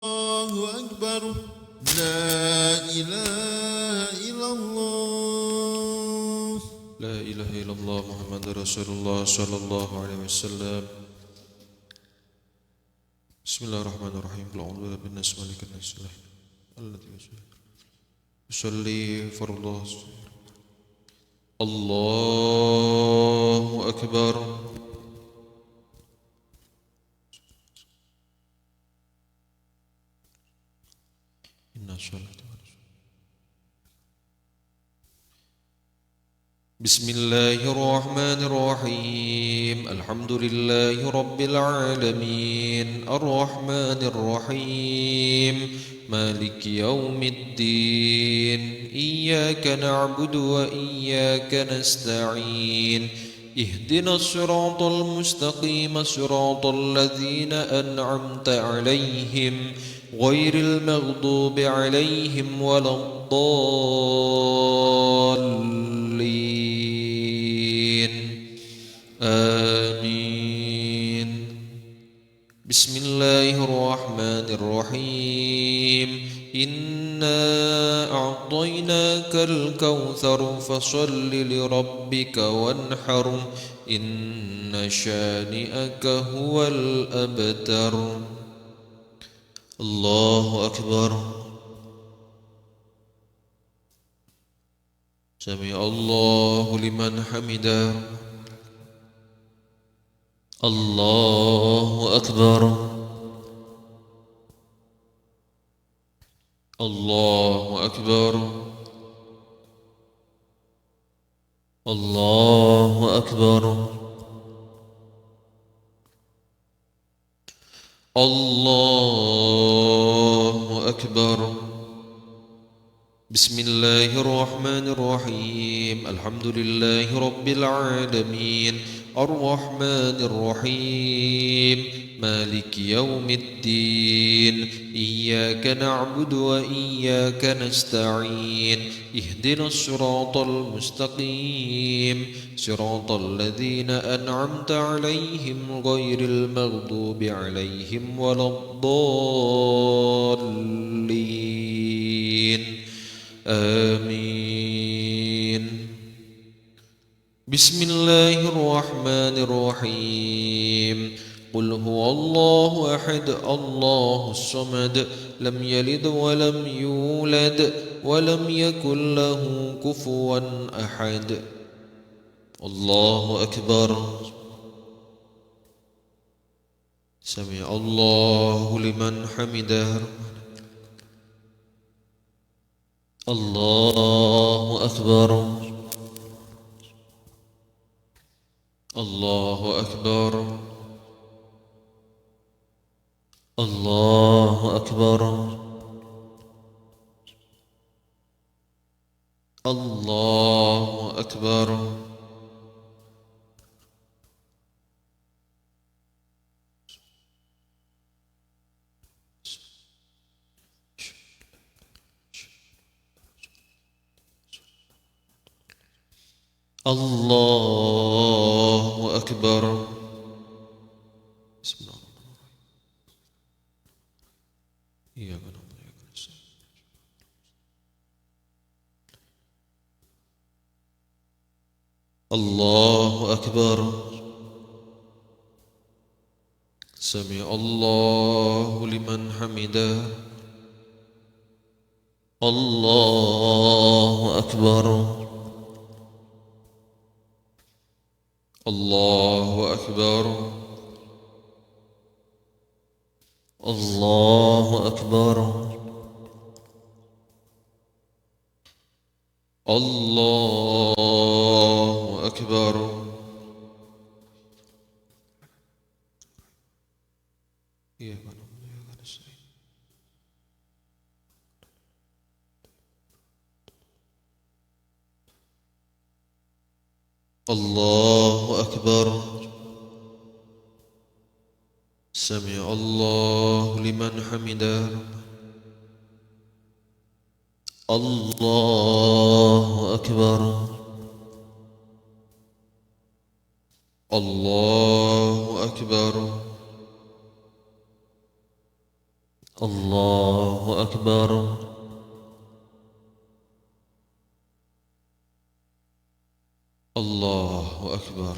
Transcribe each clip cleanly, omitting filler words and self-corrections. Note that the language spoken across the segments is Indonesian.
الله أكبر لا إله إلا الله لا إله إلا الله محمد رسول الله صلى الله عليه وسلم. بسم الله الرحمن الرحيم. قل أعوذ برب الناس مالك الناس الذي يصلي فرض الله أكبر. إن الصلاة بسم الله الرحمن الرحيم. الحمد لله رب العالمين الرحمن الرحيم مالك يوم الدين إياك نعبد وإياك نستعين اهدنا الصراط المستقيم صراط الذين أنعمت عليهم غير المغضوب عليهم ولا الضالين آمين. بسم الله الرحمن الرحيم. إنا أعطيناك الكوثر فصل لربك وانحر إن شانئك هو الأبتر. الله أكبر. سمع الله لمن حمده. الله أكبر. الله أكبر. الله أكبر. الله أكبر. بسم الله الرحمن الرحيم. الحمد لله رب العالمين الرحمن الرحيم مالك يوم الدين إياك نعبد وإياك نستعين اهدنا الصراط المستقيم صراط الذين أنعمت عليهم غير المغضوب عليهم ولا الضالين آمين. بسم الله الرحمن الرحيم. قل هو الله أحد الله الصمد لم يلد ولم يولد ولم يكن له كفوا أحد. الله أكبر. سمع الله لمن حمده. الله أكبر. الله أكبر. الله أكبر. الله أكبر. الله أكبر. بسم الله الرحمن الرحيم. إياك نعبد وإياك نستعين. الله أكبر. سمع الله لمن حمده. الله أكبر. الله أكبر. الله أكبر. الله أكبر. إياك نعبد وإياك نستعين. الله أكبر. سمع الله لمن حمده. الله أكبر. الله أكبر. الله أكبر. الله أكبر.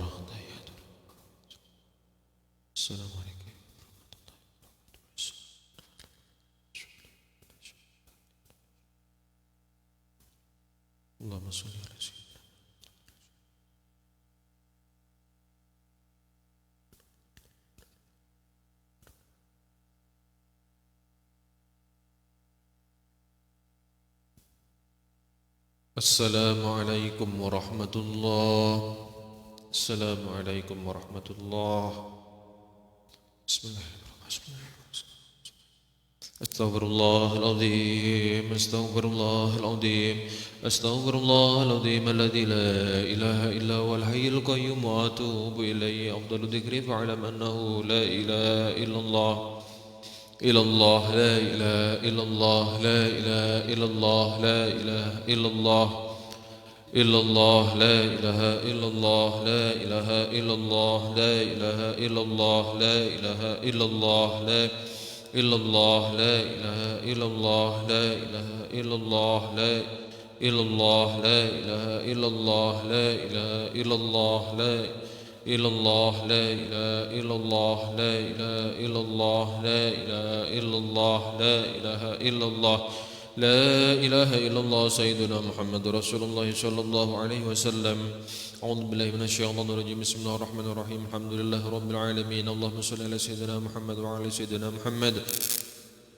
السلام عليكم. اللهم صل على سيدنا. السلام عليكم ورحمة الله. السلام عليكم ورحمة الله. بسم الله الرحمن الرحيم. أستغفر الله العظيم. أستغفر الله العظيم. أستغفر الله العظيم الذي لا إله إلا هو الحي القيوم وأتوب إليه. أفضل ذكر فاعلم أنه لا إله إلا الله. إلى الله لا إله إلا الله. لا إله إلا الله. لا إله إلا الله. إلا الله لا إله إلا الله. لا إله إلا الله. لا إله إلا الله. لا إله إلا الله. لا إلا الله. لا إله إلا الله. لا إله إلا الله. لا إلا الله. لا إله إلا الله. لا إله إلا الله. لا إلا الله. لا إله إلا الله. لا إله إلا الله. لا إله إلا الله. لا إله إلا الله. لا إله إلا الله. سيدنا محمد رسول الله صلى الله عليه وسلم. أعوذ بالله من الشيطان الرجيم. بسم الله الرحمن الرحيم. الحمد لله رب العالمين. اللهم صل على سيدنا محمد وعلى سيدنا محمد.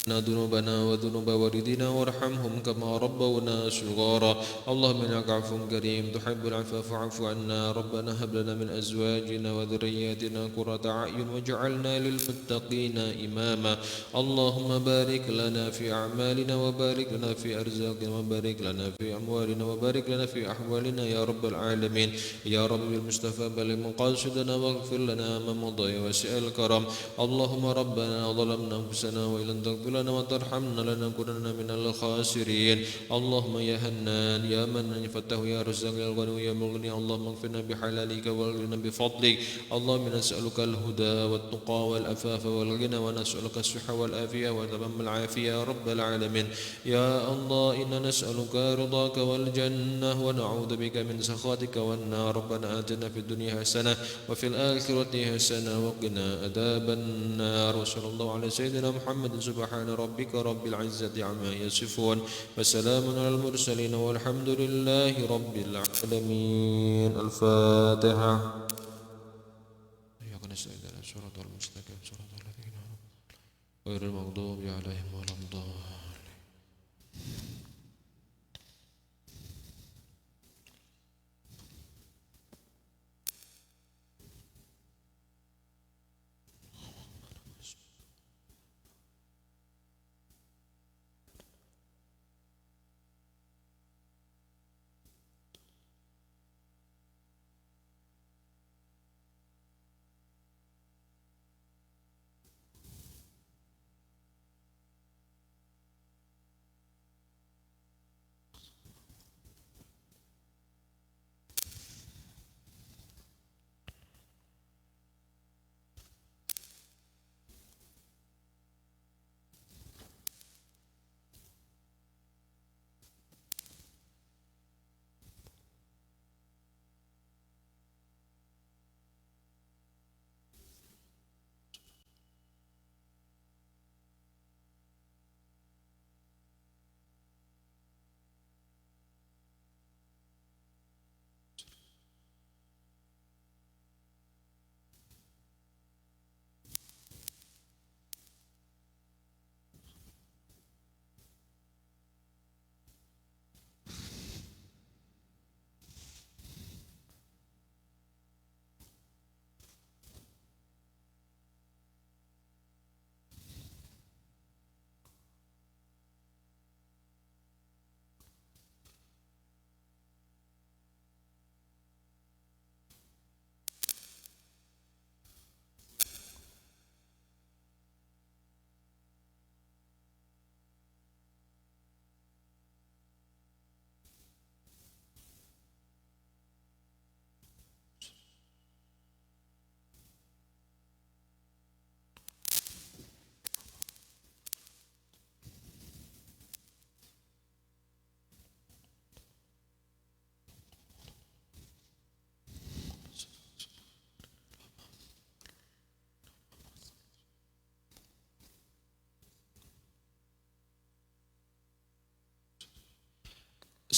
ذنوبنا وذنوب والدينا وارحمهم كما ربونا صغارا. اللهم انك عفو كريم تحب العفو فاعف عنا. ربنا هب لنا من ازواجنا وذرياتنا قرة اعين واجعلنا للمتقين اماما. اللهم بارك لنا في اعمالنا وبارك لنا في ارزاقنا وبارك لنا في اموالنا وبارك لنا في احوالنا يا رب العالمين. يا رب المصطفى بلغ مقاصدنا واغفر لنا ما مضى واسع الكرم. اللهم ربنا ظلمنا انفسنا وان لم تغفر لنا وترحمنا لنكونن من الخاسرين. اللهم يا هنان يا منان يا فتاح يا رزاق يا الغني يا مغني. اللهم اغفرنا بحلالك واغفرنا بفضلك. اللهم نسألك الهدى والتقى والعفاف والغنى ونسألك الصحة والعافية وتمام العافية يا رب العالمين. يا الله إنا نسألك رضاك والجنة ونعوذ بك من سخطك والنار. ربنا آتنا في الدنيا حسنة وفي الآخرة حسنة وقنا عذاب النار. وصلى الله على سيدنا محمد. سبحان ربك رب العزة عما يصفون وسلام على المرسلين والحمد لله رب العالمين. الفاتحة. إياك نستعين اهدنا الصراط المستقيم صراط الذين أنعمت عليهم غير المغضوب عليهم ولا الضالين.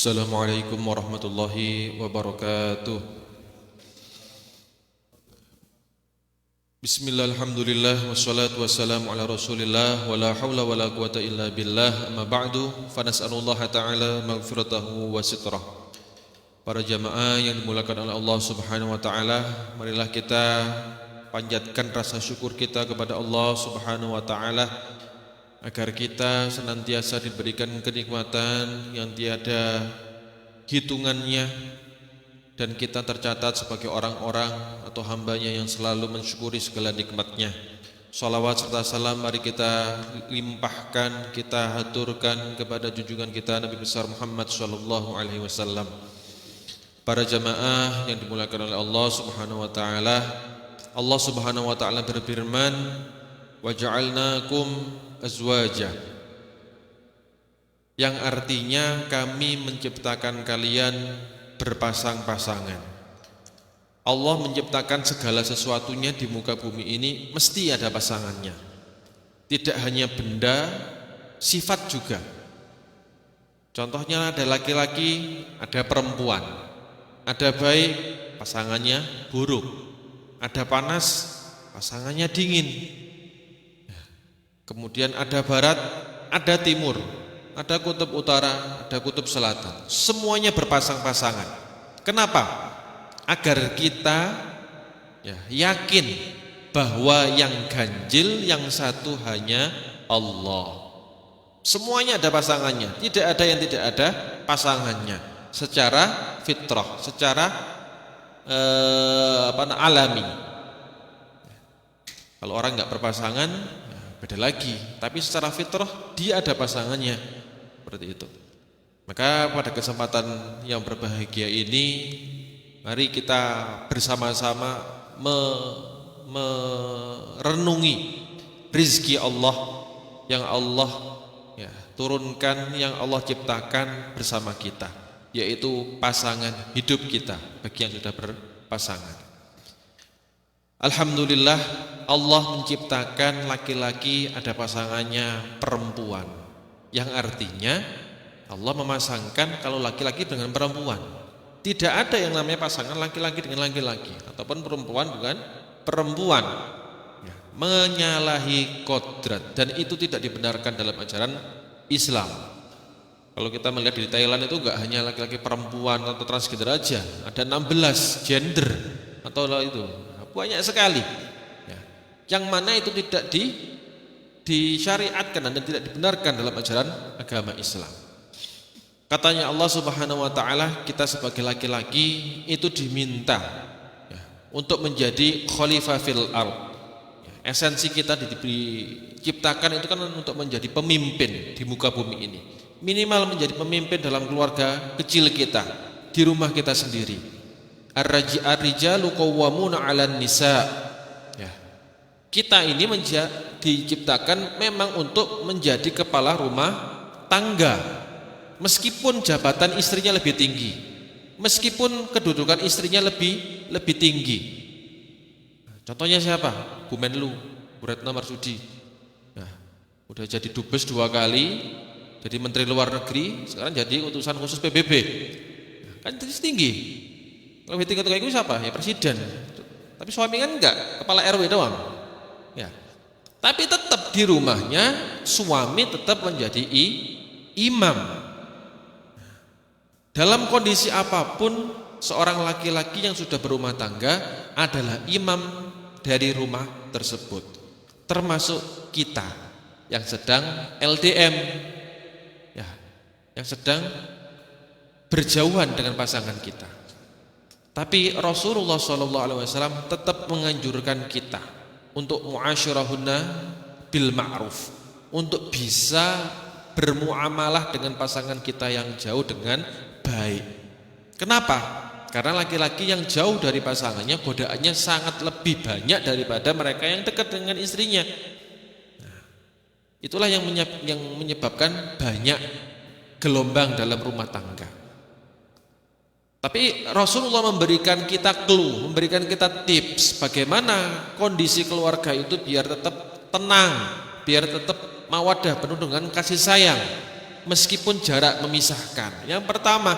Assalamualaikum warahmatullahi wabarakatuh. Bismillah, alhamdulillah, wassalatu wassalamu ala rasulillah, wa la hawla wa la quwata illa billah, amma ba'du, fanas'alullaha ta'ala maghfiratahu wa sitrah. Para jamaah yang dimulakan oleh Allah subhanahu wa ta'ala, marilah kita panjatkan rasa syukur kita kepada Allah subhanahu wa ta'ala agar kita senantiasa diberikan kenikmatan yang tiada hitungannya, dan kita tercatat sebagai orang-orang atau hambanya yang selalu mensyukuri segala nikmatnya. Salawat serta salam mari kita limpahkan, kita haturkan kepada junjungan kita Nabi besar Muhammad sallallahu alaihi wasallam. Para jamaah yang dimuliakan oleh Allah subhanahu wa ta'ala, Allah subhanahu wa ta'ala berfirman, wa ja'alnakum azwaja, yang artinya kami menciptakan kalian berpasang-pasangan. Allah menciptakan segala sesuatunya di muka bumi ini mesti ada pasangannya. Tidak hanya benda, sifat juga. Contohnya ada laki-laki, ada perempuan. Ada baik, pasangannya buruk. Ada panas, pasangannya dingin. Kemudian ada barat, ada timur, ada kutub utara, ada kutub selatan. Semuanya berpasang-pasangan. Kenapa? Agar kita yakin bahwa yang ganjil, yang satu hanya Allah. Semuanya ada pasangannya. Tidak ada yang tidak ada pasangannya. Secara fitrah, secara alami. Kalau orang nggak berpasangan, beda lagi, tapi secara fitrah dia ada pasangannya, seperti itu. Maka pada kesempatan yang berbahagia ini, mari kita bersama-sama merenungi rizki Allah yang Allah turunkan, yang Allah ciptakan bersama kita, yaitu pasangan hidup kita bagi yang sudah berpasangan. Alhamdulillah, Allah menciptakan laki-laki ada pasangannya perempuan, yang artinya Allah memasangkan kalau laki-laki dengan perempuan. Tidak ada yang namanya pasangan laki-laki dengan laki-laki ataupun perempuan dengan perempuan, menyalahi kodrat, dan itu tidak dibenarkan dalam ajaran Islam. Kalau kita melihat di Thailand itu enggak hanya laki-laki perempuan atau transgender aja, ada 16 gender atau itu banyak sekali. Yang mana itu tidak disyariatkan dan tidak dibenarkan dalam ajaran agama Islam. Katanya Allah subhanahu wa ta'ala, kita sebagai laki-laki itu diminta untuk menjadi khalifah fil ard. Esensi kita diciptakan itu kan untuk menjadi pemimpin di muka bumi ini. Minimal menjadi pemimpin dalam keluarga kecil kita, di rumah kita sendiri. Ar-rijalu qawwamuna 'alan nisa. Kita ini diciptakan memang untuk menjadi kepala rumah tangga. Meskipun jabatan istrinya lebih tinggi, meskipun kedudukan istrinya lebih tinggi. Contohnya siapa? Bu Menlu, Bu Retno Marsudi. Udah jadi dubes 2 kali, jadi menteri luar negeri, sekarang jadi utusan khusus PBB. Kan tinggi. Lebih tinggi itu siapa? Ya presiden. Tapi suami kan enggak, kepala RW doang. Tapi tetap di rumahnya suami tetap menjadi imam. Dalam kondisi apapun, seorang laki-laki yang sudah berumah tangga adalah imam dari rumah tersebut. Termasuk kita yang sedang LDM, yang sedang berjauhan dengan pasangan kita. Tapi Rasulullah SAW tetap menganjurkan kita untuk muasyirahunna bil ma'ruf, untuk bisa bermuamalah dengan pasangan kita yang jauh dengan baik. Kenapa? Karena laki-laki yang jauh dari pasangannya godaannya sangat lebih banyak daripada mereka yang dekat dengan istrinya. Itulah yang menyebabkan banyak gelombang dalam rumah tangga. Tapi Rasulullah memberikan kita clue, memberikan kita tips bagaimana kondisi keluarga itu biar tetap tenang, biar tetap mawaddah, penuh dengan kasih sayang. meskipun jarak memisahkan. Yang pertama,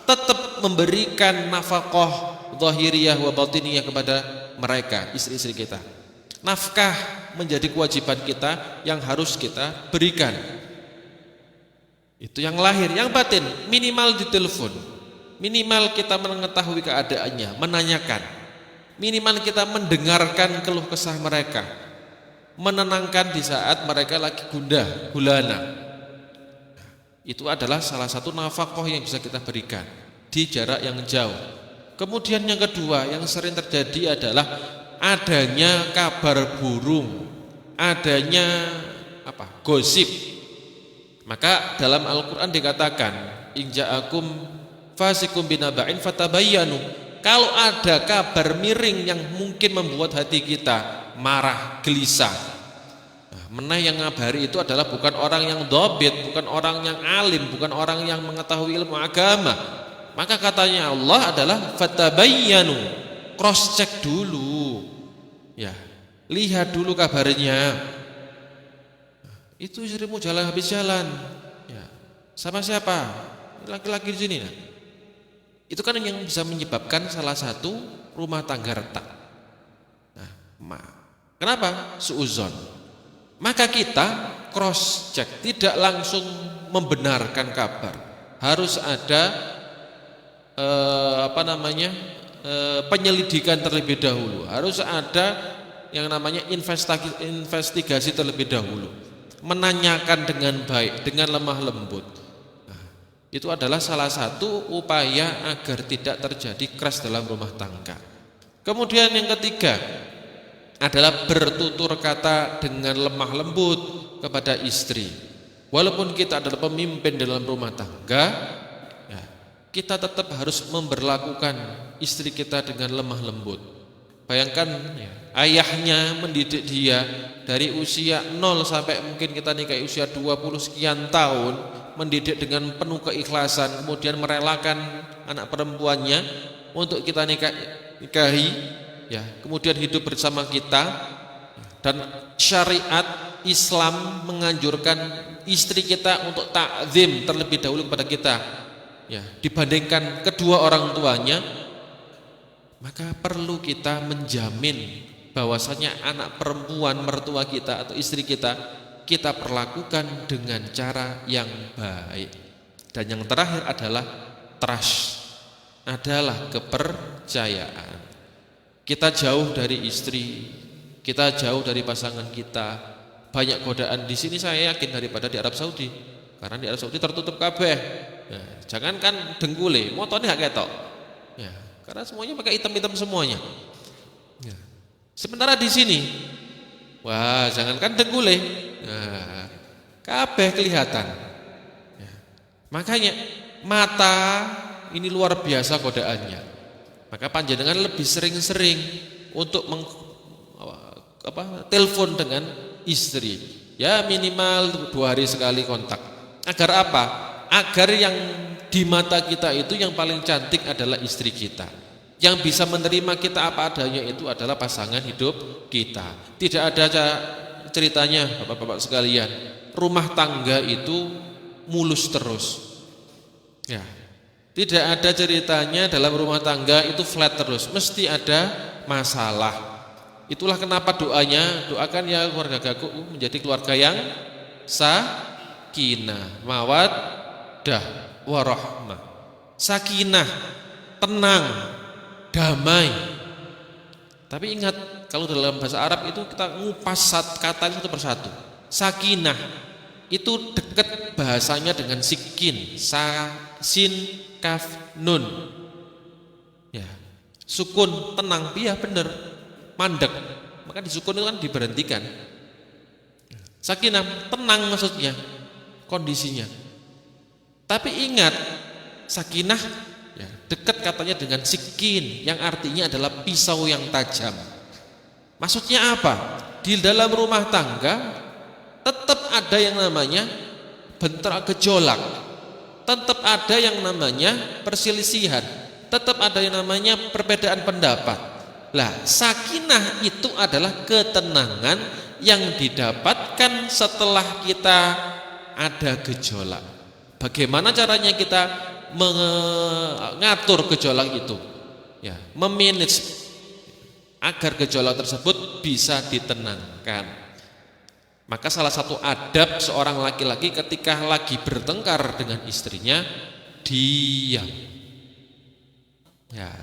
tetap memberikan nafkah zahiriyah wa batiniyah kepada mereka, istri-istri kita. Nafkah menjadi kewajiban kita yang harus kita berikan. Itu yang lahir. Yang batin, minimal ditelepon, minimal kita mengetahui keadaannya, menanyakan, minimal kita mendengarkan keluh kesah mereka, menenangkan di saat mereka lagi gundah gulana. Itu adalah salah satu nafkah yang bisa kita berikan di jarak yang jauh. Kemudian yang kedua yang sering terjadi adalah adanya kabar burung, adanya gosip. Maka dalam Al-Quran dikatakan, in ja'akum fasikum binaba'in fatabayyanu. Kalau ada kabar miring yang mungkin membuat hati kita marah, gelisah, meneh yang ngabari itu adalah bukan orang yang dhabit, bukan orang yang alim, bukan orang yang mengetahui ilmu agama. Maka katanya Allah adalah fatabayyanu, cross check dulu, ya, lihat dulu kabarnya. Itu istrimu jalan habis jalan, ya, sama siapa? Laki-laki di sini. Nah. Itu kan yang bisa menyebabkan salah satu rumah tangga retak. Nah, kenapa? Suudzon. Maka kita cross check, tidak langsung membenarkan kabar. Harus ada penyelidikan terlebih dahulu. Harus ada yang namanya investigasi terlebih dahulu. Menanyakan dengan baik, dengan lemah lembut. Nah, itu adalah salah satu upaya agar tidak terjadi crash dalam rumah tangga. Kemudian yang ketiga adalah bertutur kata dengan lemah lembut kepada istri. Walaupun kita adalah pemimpin dalam rumah tangga, ya, kita tetap harus memperlakukan istri kita dengan lemah lembut. Bayangkan, ya, ayahnya mendidik dia dari usia 0 sampai mungkin kita nikahi usia 20 sekian tahun, mendidik dengan penuh keikhlasan, kemudian merelakan anak perempuannya untuk kita nikahi, ya, kemudian hidup bersama kita. Dan syariat Islam menganjurkan istri kita untuk takzim terlebih dahulu kepada kita, ya, dibandingkan kedua orang tuanya. Maka perlu kita menjamin bahwasanya anak perempuan mertua kita atau istri kita perlakukan dengan cara yang baik. Dan yang terakhir adalah trust, adalah kepercayaan. Kita jauh dari istri, kita jauh dari pasangan kita, banyak godaan di sini saya yakin daripada di Arab Saudi. Karena di Arab Saudi tertutup kabeh. Ya, jangankan dengkule, motornya gak ketok. Ya, karena semuanya pakai hitam-hitam semuanya. Ya. Sementara di sini, wah, jangankan dengkule, nah, kabeh kelihatan. Ya. Makanya mata ini luar biasa godaannya. Maka panjenengan lebih sering-sering untuk telepon dengan istri. Ya minimal 2 hari sekali kontak. Agar apa? Agar yang di mata kita itu yang paling cantik adalah istri kita. Yang bisa menerima kita apa adanya itu adalah pasangan hidup kita. Tidak ada ceritanya Bapak-bapak sekalian, rumah tangga itu mulus terus. Ya. Tidak ada ceritanya dalam rumah tangga itu flat terus, mesti ada masalah. Itulah kenapa doanya, doakan ya keluarga Gaku menjadi keluarga yang sakinah, mawaddah, warahmah. Sakinah, tenang, damai. Tapi ingat, kalau dalam bahasa Arab itu kita ngupas kata satu persatu. Sakinah itu dekat bahasanya dengan sikin, sin, kaf, nun. Ya, sukun, tenang, iya benar, mandek. Maka di sukun itu kan diberhentikan. Sakinah, tenang maksudnya, kondisinya. Tapi ingat, sakinah ya, dekat katanya dengan sikin, yang artinya adalah pisau yang tajam. Maksudnya apa? Di dalam rumah tangga tetap ada yang namanya bentrok gejolak, tetap ada yang namanya perselisihan, tetap ada yang namanya perbedaan pendapat. Lah, sakinah itu adalah ketenangan yang didapatkan setelah kita ada gejolak. Bagaimana caranya kita mengatur gejolak itu? Ya, memanage agar gejolak tersebut bisa ditenangkan. Maka salah satu adab seorang laki-laki ketika lagi bertengkar dengan istrinya, diam. Ya,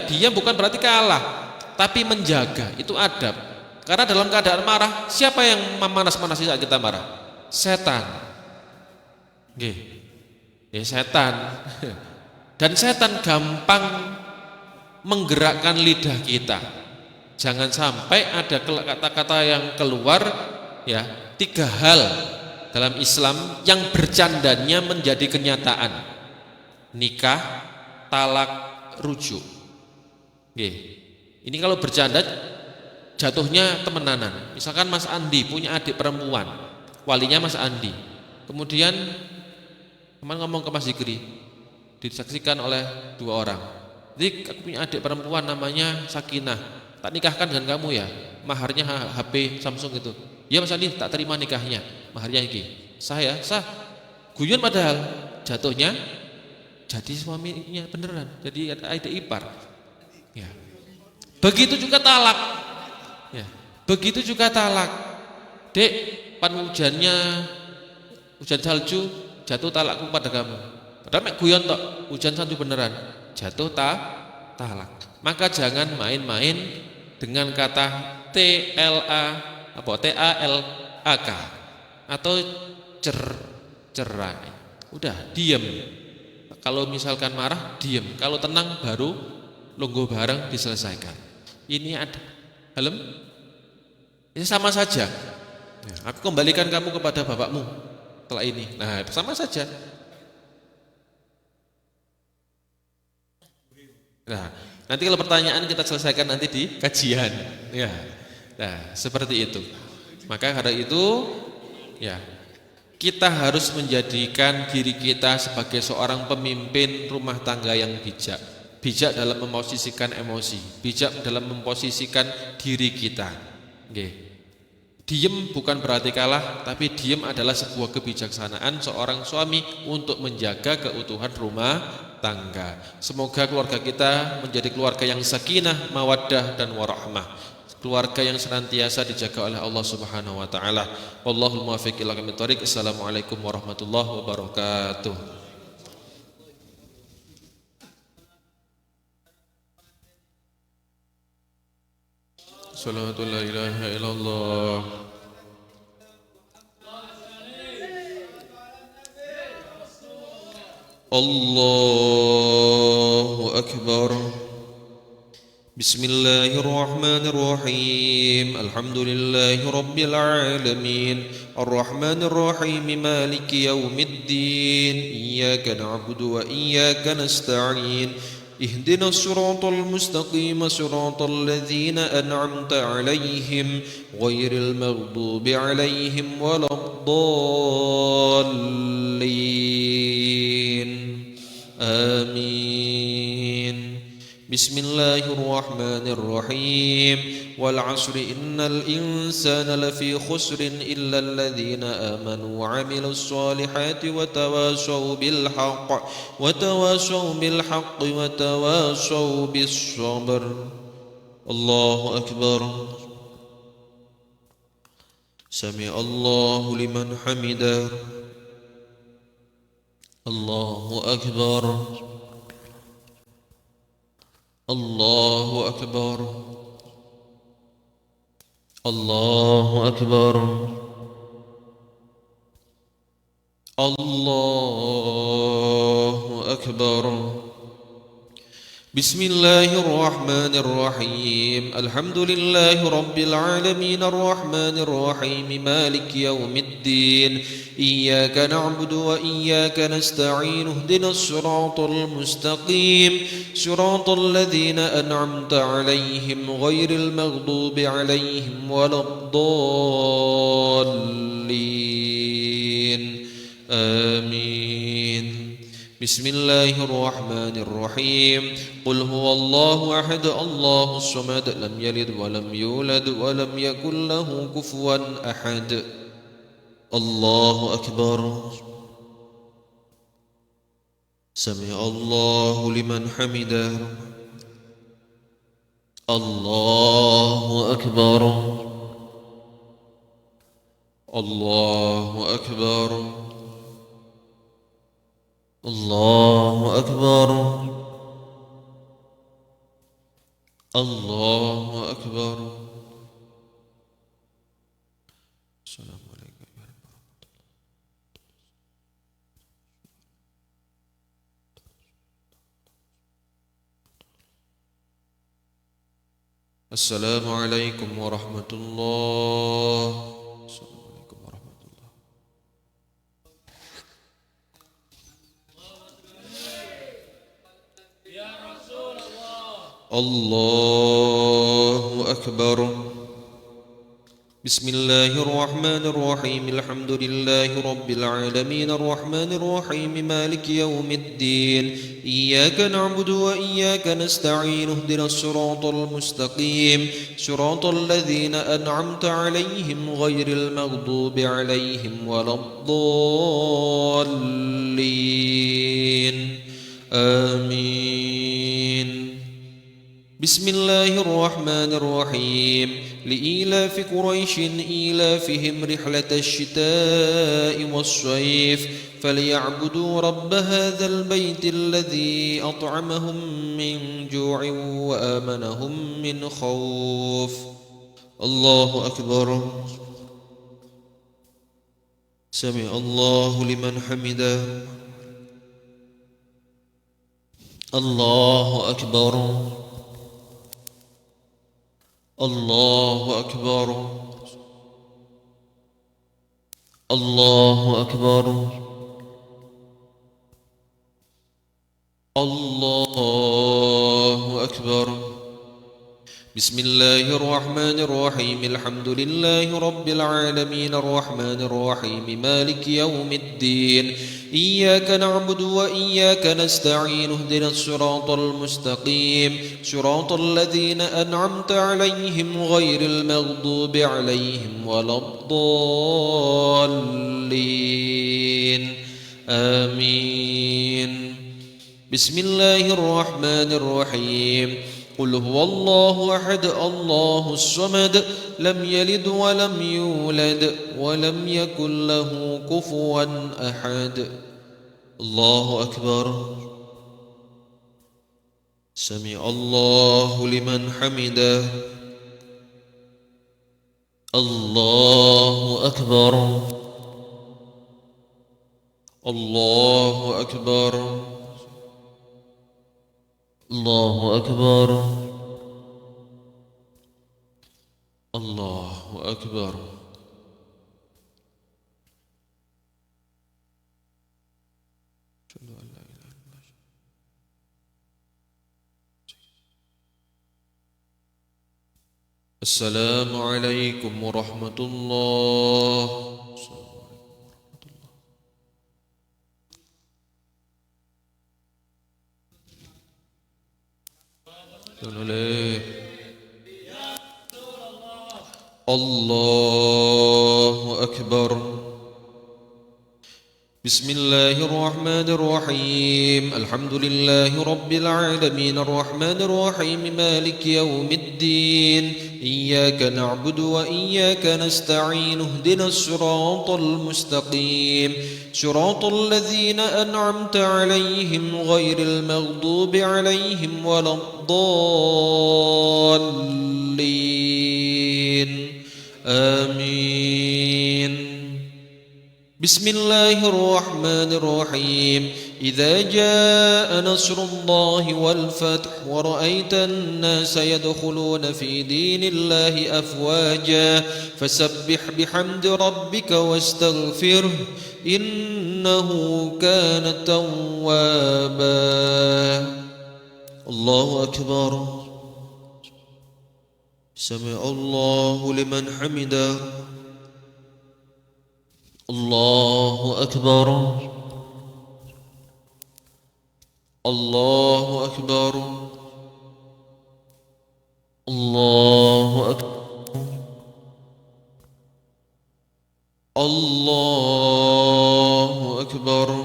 diam bukan berarti kalah, tapi menjaga, itu adab. Karena dalam keadaan marah, siapa yang memanas-manasi saat kita marah? Setan. Setan. Dan setan gampang menggerakkan lidah kita. Jangan sampai ada kata-kata yang keluar, ya, 3 hal dalam Islam yang bercandanya menjadi kenyataan. Nikah, talak, rujuk. Ini kalau bercanda jatuhnya temenanan. Misalkan Mas Andi punya adik perempuan, walinya Mas Andi. Kemudian teman ngomong ke Mas Zikri, disaksikan oleh 2 orang. Zik, aku punya adik perempuan namanya Sakinah, tak nikahkan dengan kamu ya, maharnya HP Samsung itu. Ya Mas Andi, tak terima nikahnya, maharnya iki. Sah. Guyon padahal jatuhnya jadi suaminya beneran, jadi adik ipar. Ya. Begitu juga talak. Ya. Begitu juga talak. Dek, pan hujan salju, jatuh talakku pada kamu. Padahal mek guyon tok, hujan salju beneran, jatuh talak. Maka jangan main-main dengan kata TALAK atau cerai. Udah diam. Kalau misalkan marah diam, kalau tenang baru lungguh bareng diselesaikan. Ini ada helm. Ini sama saja. Ya, aku kembalikan kamu kepada bapakmu setelah ini. Nah, sama saja. Nah, nanti kalau pertanyaan kita selesaikan nanti di kajian. Ya. Nah, seperti itu. Maka karena itu, ya, kita harus menjadikan diri kita sebagai seorang pemimpin rumah tangga yang bijak. Bijak dalam memposisikan emosi, bijak dalam memposisikan diri kita. Diem bukan berarti kalah, tapi diem adalah sebuah kebijaksanaan seorang suami untuk menjaga keutuhan rumah tangga. Semoga keluarga kita menjadi keluarga yang sakinah, mawaddah dan warahmah. Keluarga yang senantiasa dijaga oleh Allah Subhanahu wa taala. Wallahul muwaffiq ila aqwamit thoriq. Assalamualaikum warahmatullahi wabarakatuh. Salatu la ilaha illallah. Allahu akbar. Bismillahirrahmanirrahim. Alhamdulillahi rabbil alamin. Arrahmanir rahim. Maliki yaumiddin. Iyyaka na'budu wa iyyaka nasta'in. اهدنا الصراط المستقيم صراط الذين أنعمت عليهم غير المغضوب عليهم ولا الضالين آمين بسم الله الرحمن الرحيم والعصر إن الإنسان لفي خسر إلا الذين آمنوا وعملوا الصالحات وتواصوا بالحق وتواصوا بالصبر الله أكبر سمع الله لمن حمده الله أكبر الله أكبر الله أكبر الله أكبر بسم الله الرحمن الرحيم الحمد لله رب العالمين الرحمن الرحيم مالك يوم الدين إياك نعبد وإياك نستعين اهدنا الصراط المستقيم صراط الذين أنعمت عليهم غير المغضوب عليهم ولا الضالين آمين بسم الله الرحمن الرحيم قل هو الله أحد الله الصمد لم يلد ولم يولد ولم يكن له كفوا أحد الله أكبر. سمع الله لمن حمده. الله أكبر. الله أكبر. الله أكبر. الله أكبر. السلام عليكم يا رب. السلام عليكم ورحمة الله. السلام عليكم ورحمة الله. يا رسول الله. الله أكبر. بسم الله الرحمن الرحيم. الحمد لله رب العالمين الرحمن الرحيم مالك يوم الدين. إياك نعبد وإياك نستعين. اهدنا الصراط المستقيم صراط الذين أنعمت عليهم غير المغضوب عليهم ولا الضالين. آمين. بسم الله الرحمن الرحيم. لإيلاف قريش إيلافهم رحلة الشتاء والصيف فليعبدوا رب هذا البيت الذي أطعمهم من جوع وآمنهم من خوف. الله أكبر. سمع الله لمن حمده. الله أكبر. الله أكبر. الله أكبر. الله أكبر. بسم الله الرحمن الرحيم. الحمد لله رب العالمين الرحمن الرحيم مالك يوم الدين. إياك نعبد وإياك نستعين. اهدنا الصراط المستقيم صراط الذين أنعمت عليهم غير المغضوب عليهم ولا الضالين. آمين. بسم الله الرحمن الرحيم. قل هو الله أحد الله الصمد لم يلد ولم يولد ولم يكن له كفوا أحد. الله أكبر. سمع الله لمن حمده. الله أكبر. الله أكبر. الله أكبر. الله أكبر. السلام عليكم ورحمة الله. الله أكبر. بسم الله الرحمن الرحيم. الحمد لله رب العالمين الرحمن الرحيم مالك يوم الدين. إياك نعبد وإياك نستعين. اهدنا الصراط المستقيم صراط الذين أنعمت عليهم غير المغضوب عليهم ولا الضالين. آمين. بسم الله الرحمن الرحيم. إذا جاء نصر الله والفتح ورأيت الناس يدخلون في دين الله أفواجا فسبح بحمد ربك واستغفره إنه كان توابا. الله أكبر. سمع الله لمن حمده. الله أكبر. الله أكبر. الله أكبر. الله أكبر.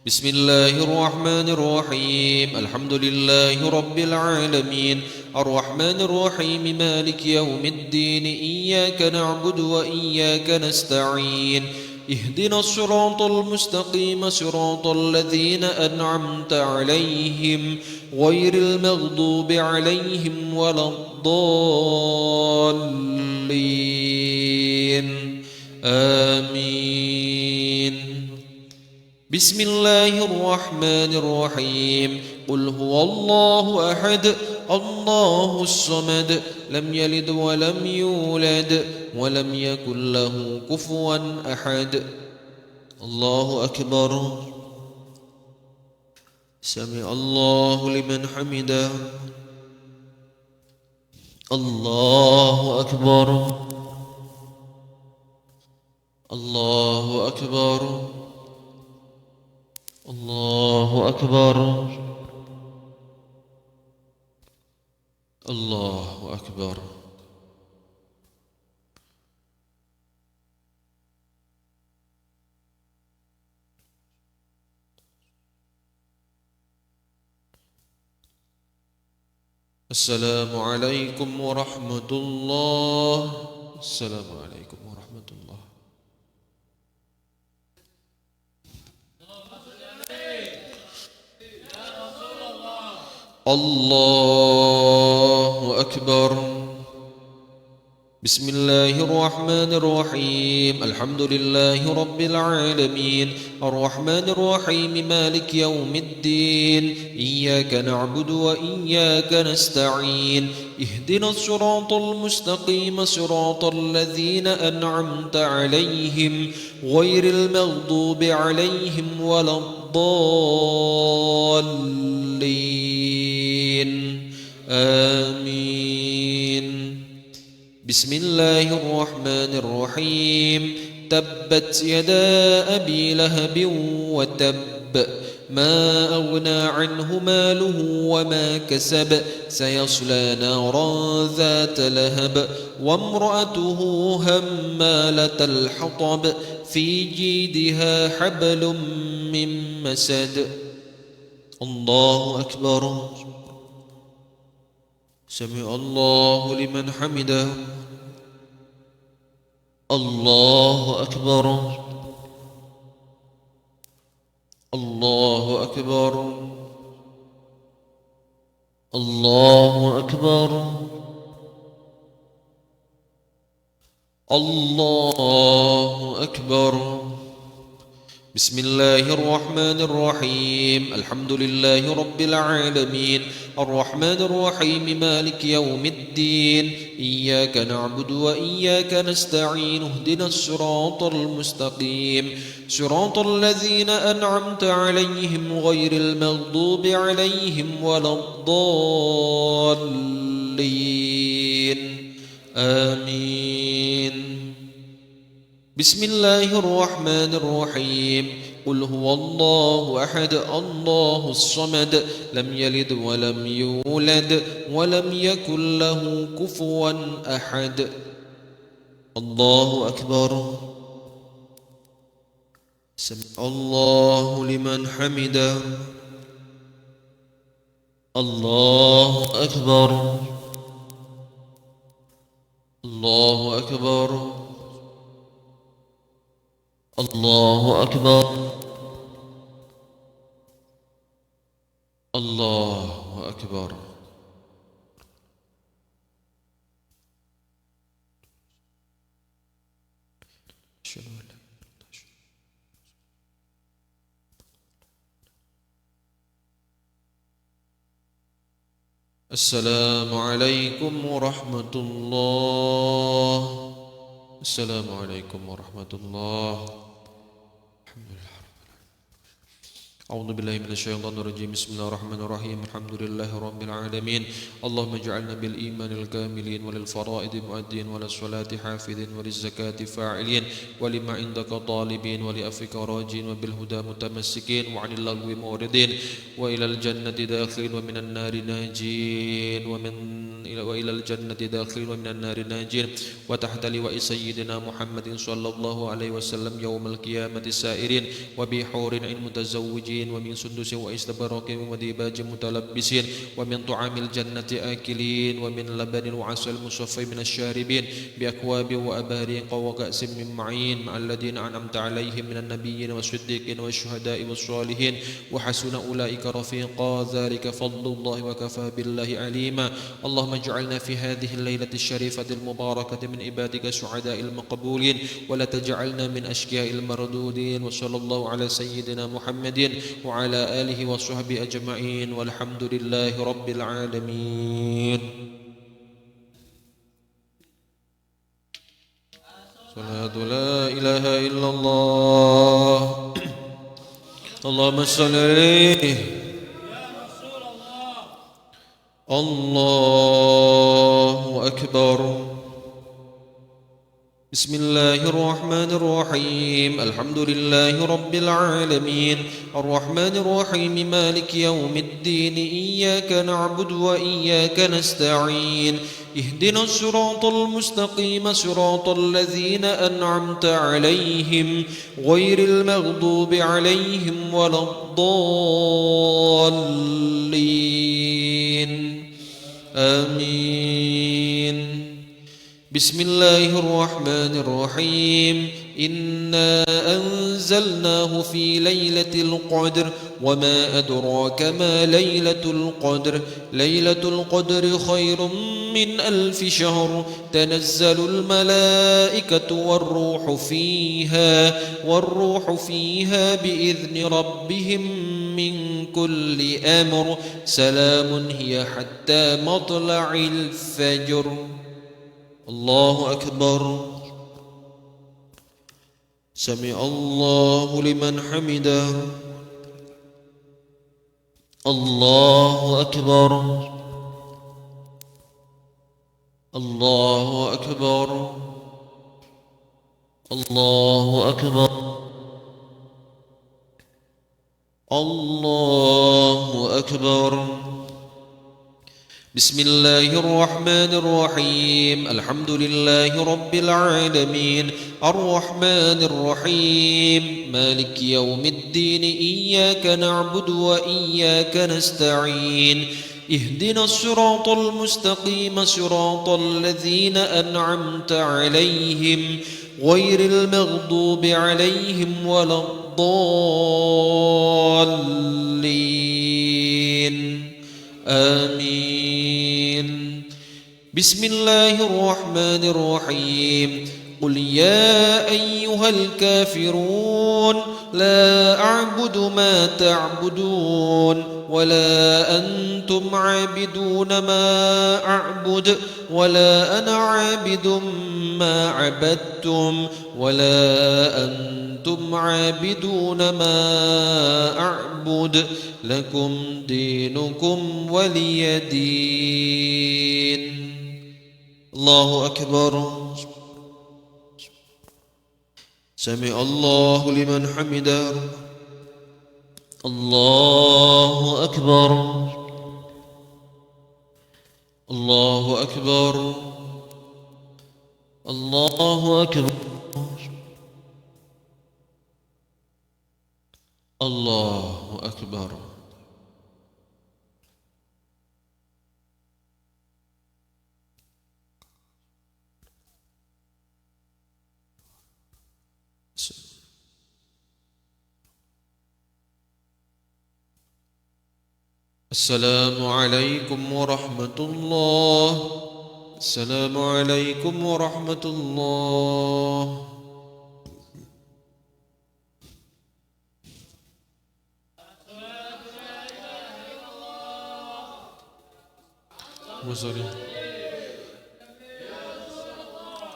بسم الله الرحمن الرحيم. الحمد لله رب العالمين الرحمن الرحيم مالك يوم الدين إياك نعبد وإياك نستعين اهدنا الصراط المستقيم صراط الذين أنعمت عليهم غير المغضوب عليهم ولا الضالين آمين. بسم الله الرحمن الرحيم قل هو الله أحد الله الصمد لم يلد ولم يولد ولم يكن له كفوا أحد. الله أكبر. سمع الله لمن حمده. الله أكبر. الله أكبر. الله أكبر. الله أكبر. السلام عليكم ورحمة الله. السلام عليكم ورحمة الله. الله أكبر. بسم الله الرحمن الرحيم الحمد لله رب العالمين الرحمن الرحيم مالك يوم الدين إياك نعبد وإياك نستعين اهدنا الصراط المستقيم صراط الذين أنعمت عليهم غير المغضوب عليهم ولا الضالين آمين. بسم الله الرحمن الرحيم تبت يدا أبي لهب وتب ما أغنى عنه ماله وما كسب سيصلى نارا ذات لهب وامرأته همالة الحطب في جيدها حبل من مسد. الله أكبر. سمع الله لمن حمده. الله أكبر. الله أكبر. الله أكبر. الله أكبر. بسم الله الرحمن الرحيم الحمد لله رب العالمين الرحمن الرحيم مالك يوم الدين إياك نعبد وإياك نستعين اهدنا الصراط المستقيم صراط الذين أنعمت عليهم غير المغضوب عليهم ولا الضالين آمين. بسم الله الرحمن الرحيم قل هو الله أحد الله الصمد لم يلد ولم يولد ولم يكن له كفوا أحد. الله أكبر. سمع الله لمن حمده. الله أكبر. الله أكبر. الله أكبر. الله أكبر. السلام عليكم ورحمة الله. السلام عليكم ورحمة الله. الحمد لله. أعوذ بالله من الشيطان الرجيم. بسم الله الرحمن الرحيم الحمد لله رب العالمين اللهم اجعلنا بالإيمان الكاملين وللفرائض مؤدين وللصلاة حافظين وللزكاة فاعلين ولما عندك طالبين ولأفك راجين وبالهدى متمسكين وعن اللغو موردين وإلى الجنة داخلين ومن النار ناجين ومن وإلى الجنة داخلين ومن النار ناجين وتحت لواء سيدنا محمد صلى الله عليه وسلم يوم القيامة سائرين وبحور عين متزوجين ومن سندس واستبرق وديباج متلبسين ومن طعام الجنة آكلين ومن لبن وعسل مصفى من الشاربين بأكواب وأباريق وكأس من معين مع الذين أنعمت عليهم من النبيين والصديقين والشهداء والصالحين وحسن أولئك رفيقا ذلك فضل الله وكفى بالله عليما اللهم اجعلنا في هذه الليلة الشريفة المباركة من عبادك السعداء المقبولين ولا تجعلنا من أشقياء المردودين وصلى الله على سيدنا محمد وعلى آله وصحبه أجمعين والحمد لله رب العالمين. صلاة لا إله إلا الله اللهم صل عليه الله أكبر. بسم الله الرحمن الرحيم الحمد لله رب العالمين الرحمن الرحيم مالك يوم الدين إياك نعبد وإياك نستعين اهدنا الصراط المستقيم صراط الذين أنعمت عليهم غير المغضوب عليهم ولا الضالين آمين. بسم الله الرحمن الرحيم إنا أنزلناه في ليلة القدر وما أدراك ما ليلة القدر ليلة القدر خير من 1000 شهر تنزل الملائكة والروح فيها بإذن ربهم من كل أمر سلام هي حتى مطلع الفجر. الله أكبر. سمع الله لمن حمده. الله أكبر. الله أكبر. الله أكبر. الله أكبر. بسم الله الرحمن الرحيم الحمد لله رب العالمين الرحمن الرحيم مالك يوم الدين إياك نعبد وإياك نستعين اهدنا الصراط المستقيم صراط الذين أنعمت عليهم غير المغضوب عليهم ولا الضالين آمين. بسم الله الرحمن الرحيم قل يا أيها الكافرون لا أعبد ما تعبدون ولا أنتم عابدون ما أعبد ولا أنا عابد ما عبدتم ولا أنتم عابدون ما أعبد لكم دينكم ولي دين. الله أكبر. سمع الله لمن حمده. الله أكبر. الله أكبر. الله أكبر. الله أكبر. السلام عليكم ورحمة الله. السلام عليكم ورحمة الله.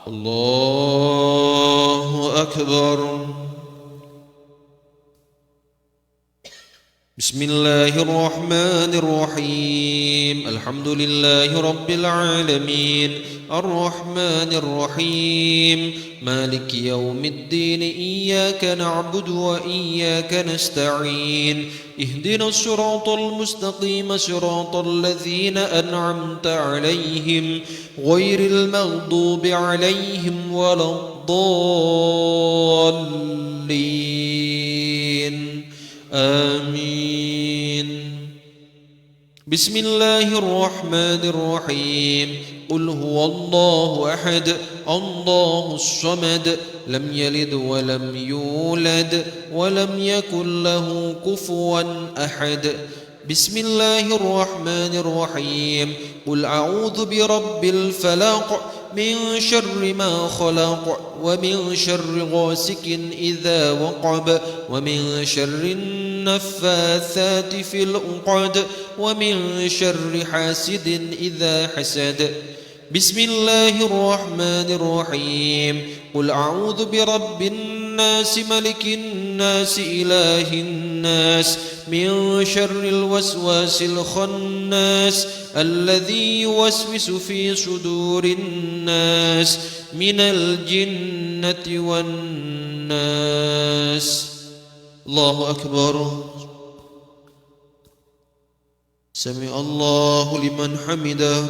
الله أكبر. بسم الله الرحمن الرحيم الحمد لله رب العالمين الرحمن الرحيم مالك يوم الدين إياك نعبد وإياك نستعين اهدنا الصراط المستقيم صراط الذين أنعمت عليهم غير المغضوب عليهم ولا الضالين آمين بسم الله الرحمن الرحيم قل هو الله أحد الله الصمد لم يلد ولم يولد ولم يكن له كفوا أحد بسم الله الرحمن الرحيم قل أعوذ برب الفلق من شر ما خلق ومن شر غاسق إذا وقب ومن شر النفاثات في العقد ومن شر حاسد إذا حسد بسم الله الرحمن الرحيم قل أعوذ برب الناس ملك الناس إله الناس من شر الوسواس الخناس الذي يوسوس في صدور الناس من الجنة والناس الله أكبر سمع الله لمن حمده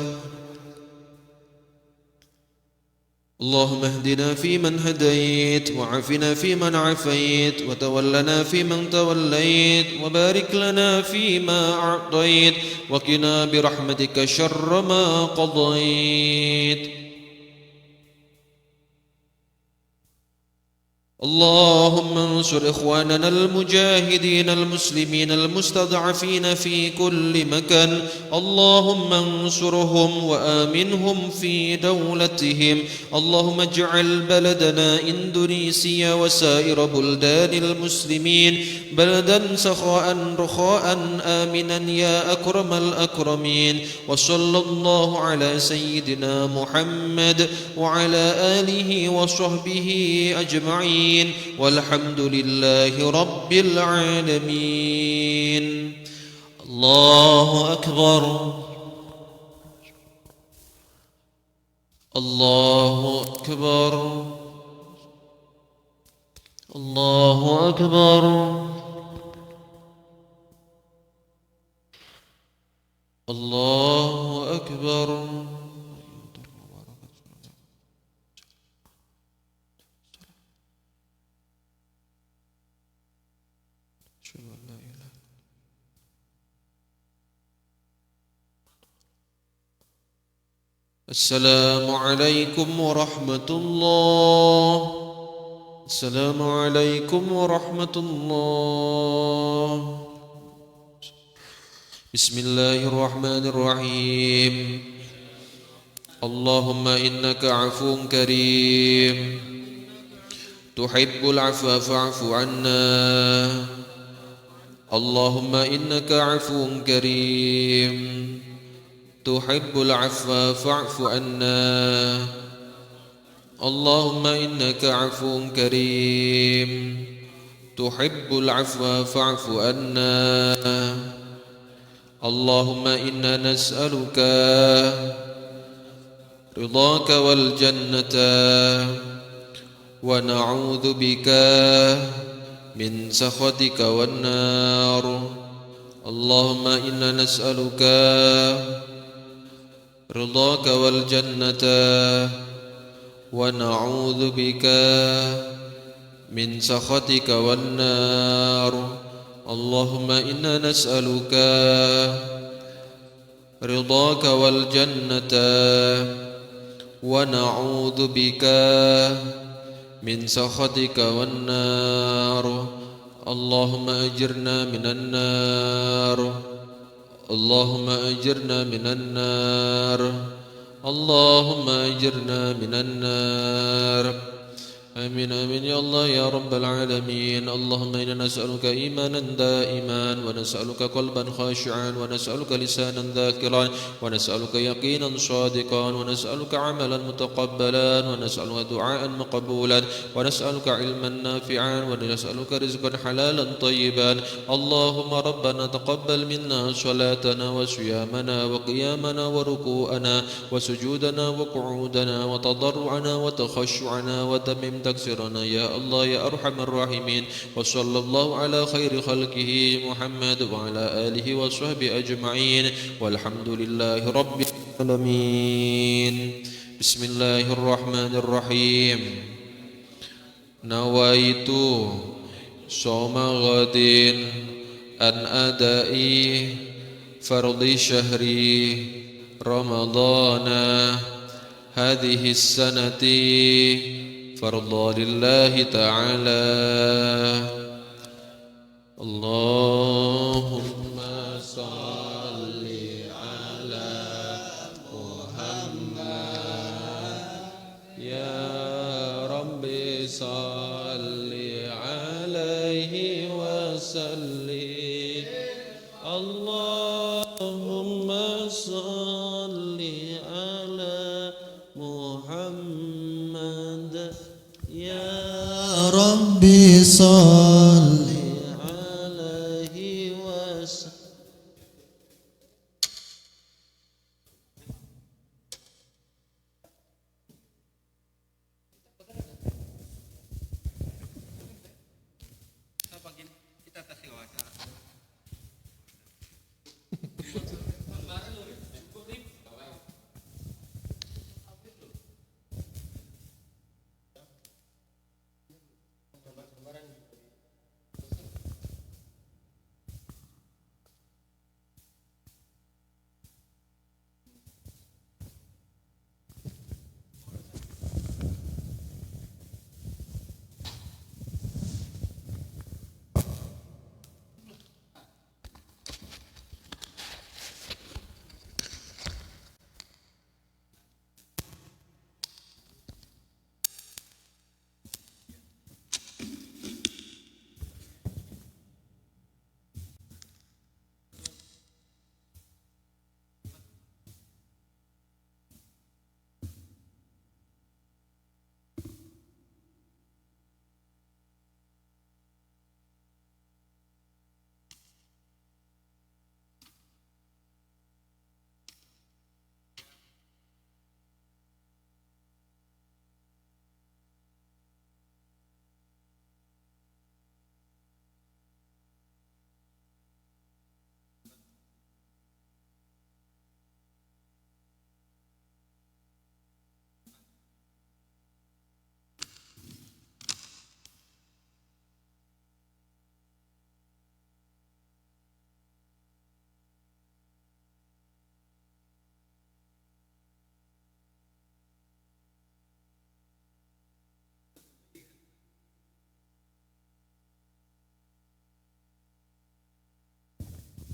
اللهم اهدنا فيمن هديت وعافنا فيمن عافيت وتولنا فيمن توليت وبارك لنا فيما أعطيت وقنا برحمتك شر ما قضيت اللهم انصر إخواننا المجاهدين المسلمين المستضعفين في كل مكان اللهم انصرهم وآمنهم في دولتهم اللهم اجعل بلدنا إندونيسيا وسائر بلدان المسلمين بلدا سخاء رخاء آمنا يا أكرم الأكرمين وصلى الله على سيدنا محمد وعلى آله وصحبه أجمعين والحمد لله رب العالمين الله أكبر الله أكبر الله أكبر الله أكبر السلام عليكم ورحمة الله السلام عليكم ورحمة الله بسم الله الرحمن الرحيم اللهم إنك عفو كريم تحب العفو فاعف عنا اللهم إنك عفو كريم تحب العفو فاعف عنا اللهم إنك عفو كريم تحب العفو فاعف عنا اللهم إنا نسألك رضاك والجنة ونعوذ بك من سخطك والنار اللهم إنا نسألك رضاك والجنة ونعوذ بك من سخطك والنار اللهم إنا نسألك رضاك والجنة ونعوذ بك من سخطك والنار اللهم أجرنا من النار اللهم أجرنا من النار اللهم أجرنا من النار آمين آمين يا الله يا رب العالمين. اللهم إنا نسألك إيمانا دائما ونسألك قلبا خاشعا ونسألك لسانا ذاكرا ونسألك يقينا صادقا ونسألك عملا متقبلا ونسألك دعاء مقبولا ونسألك علما نافعا ونسألك رزقا حلالا طيبا. اللهم ربنا تقبل منا صلاتنا وصيامنا وقيامنا وركوعنا وسجودنا وقعودنا وتضرعنا وتخشعنا وتمم تقصيرنا يا الله يا أرحم الراحمين. وصلى الله على خير خلقه محمد وعلى آله وصحبه أجمعين والحمد لله رب العالمين. بسم الله الرحمن الرحيم. نويت صوم غد أن أدائي فرض شهر رمضان هذه السنة فرضا لله تعالى. اللهم صل على محمد يا رب صل عليه وسلم. اللهم صل على محمد يا ربي صل عليه وسلم.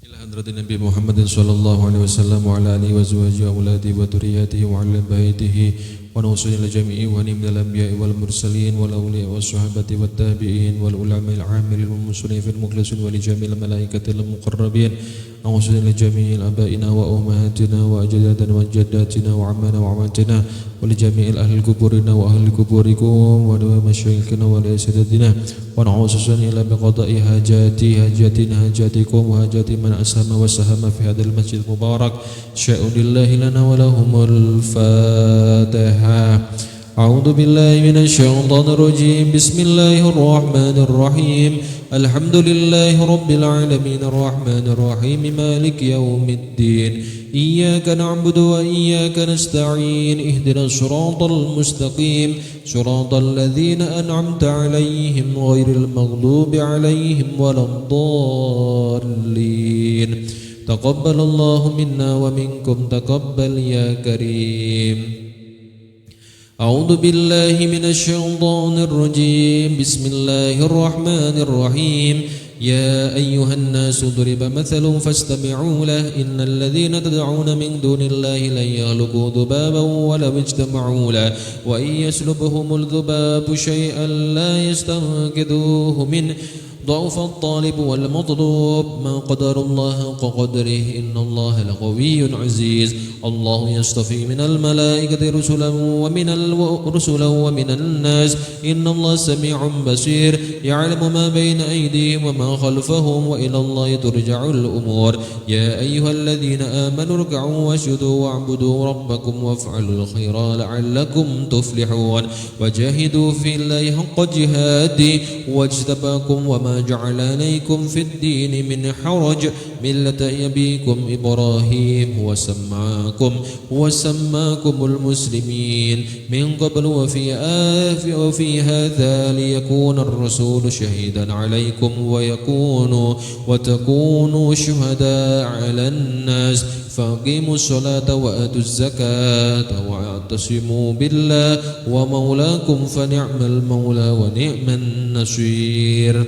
إلى حضرة النبي محمد صلى الله عليه وسلم وعلى آله وأزواجه وأولاده وذريته وعلى بيته ونوصل إلى جميع من الأنبياء والمرسلين والأولياء والصحابة والتابعين والعلماء العاملين والمسلمين المخلصين ولجميع الملائكة المقربين. أوصل إلى جميع آبائنا وأمهاتنا وأجدادنا وجداتنا وعمنا وعماتنا ولجميع أهل قبورنا وأهل قبوركم ولمشايخنا ولأساتذتنا. ونعوذ إلى بقضاء حاجاتكم وحاجات من أسهم وسهم في هذا المسجد المبارك. شاء لله لنا ولهم الفاتحة. أعوذ بالله من الشيطان الرجيم. بسم الله الرحمن الرحيم. الحمد لله رب العالمين الرحمن الرحيم مالك يوم الدين. إياك نعبد وإياك نستعين. اهدنا الصراط المستقيم صراط الذين أنعمت عليهم غير المغضوب عليهم ولا الضالين. تقبل الله منا ومنكم تقبل يا كريم. أعوذ بالله من الشيطان الرجيم. بسم الله الرحمن الرحيم. يا أيها الناس ضرب مثل فاستمعوا له إن الذين تدعون من دون الله لن يخلقوا ذبابا ولو اجتمعوا له وإن يسلبهم الذباب شيئا لا يستنقذوه منه ضعف الطالب والمطلوب ما قدر الله حق قدره إن الله لقوي عزيز الله يصطفي من الملائكة رسلا ومن الناس إن الله سميع بصير يعلم ما بين أيديهم وما خلفهم وإلى الله ترجع الأمور يا أيها الذين آمنوا اركعوا واسجدوا واعبدوا ربكم وافعلوا الخير لعلكم تفلحون وجاهدوا في الله حق جهاده واجتباكم وما جعل عليكم في الدين من حرج ملة أبيكم إبراهيم وسماكم المسلمين من قبل وفي هذا ليكون الرسول شهيدا عليكم وتكونوا شهداء على الناس فأقيموا الصلاة وآتوا الزكاة واعتصموا بالله ومولاكم فنعم المولى ونعم النصير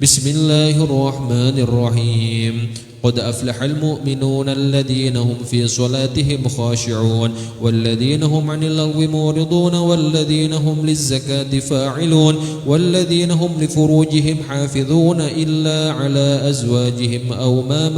بسم الله الرحمن الرحيم قد أفلح المؤمنون الذين هم في صلاتهم خاشعون والذين هم عن اللغو معرضون والذين هم للزكاة فاعلون والذين هم لفروجهم حافظون إلا على أزواجهم أو ما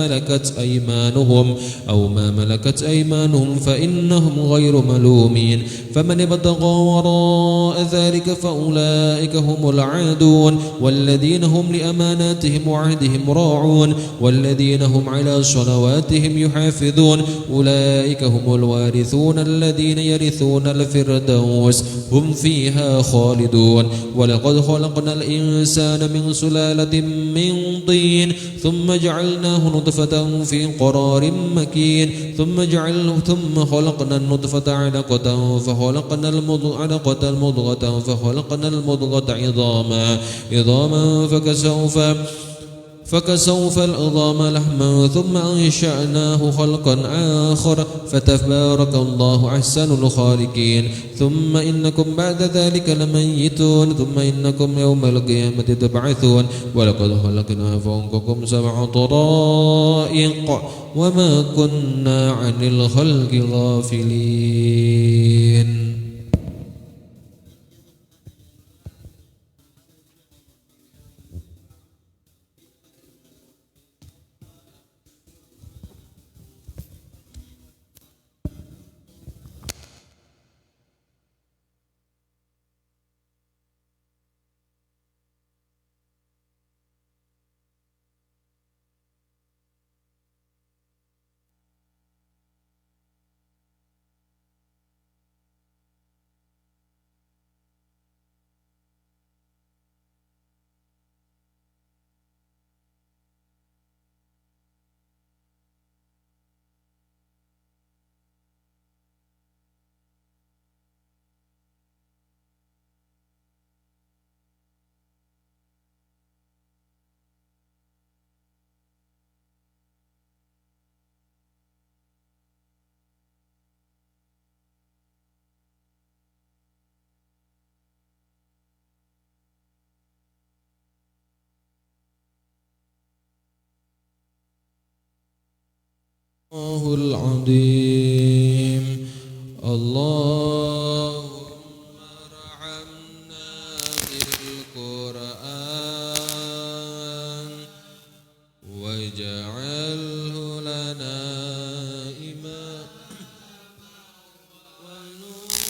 ملكت أيمانهم فإنهم غير ملومين فمن ابتغى وراء ذلك فأولئك هم العادون والذين هم لأماناتهم وعهدهم راعون والذين هم على صلواتهم يحافظون أولئك هم الوارثون الذين يرثون الفردوس هم فيها خالدون ولقد خلقنا الإنسان من سلالة من طين ثم جعلناه نطفة في قرار مكين ثم خلقنا النطفة علقة فخلقنا المضغة عظاما فكسوف العظام لحما ثم أنشأناه خلقا آخر فتبارك الله أحسن الخالقين ثم إنكم بعد ذلك لميتون ثم إنكم يوم القيامة تبعثون ولقد خلقنا فوقكم 7 طرائق وما كنا عن الخلق غافلين الله العظيم اللهم ارحمنا بالقرآن واجعله لنا إماما ونورا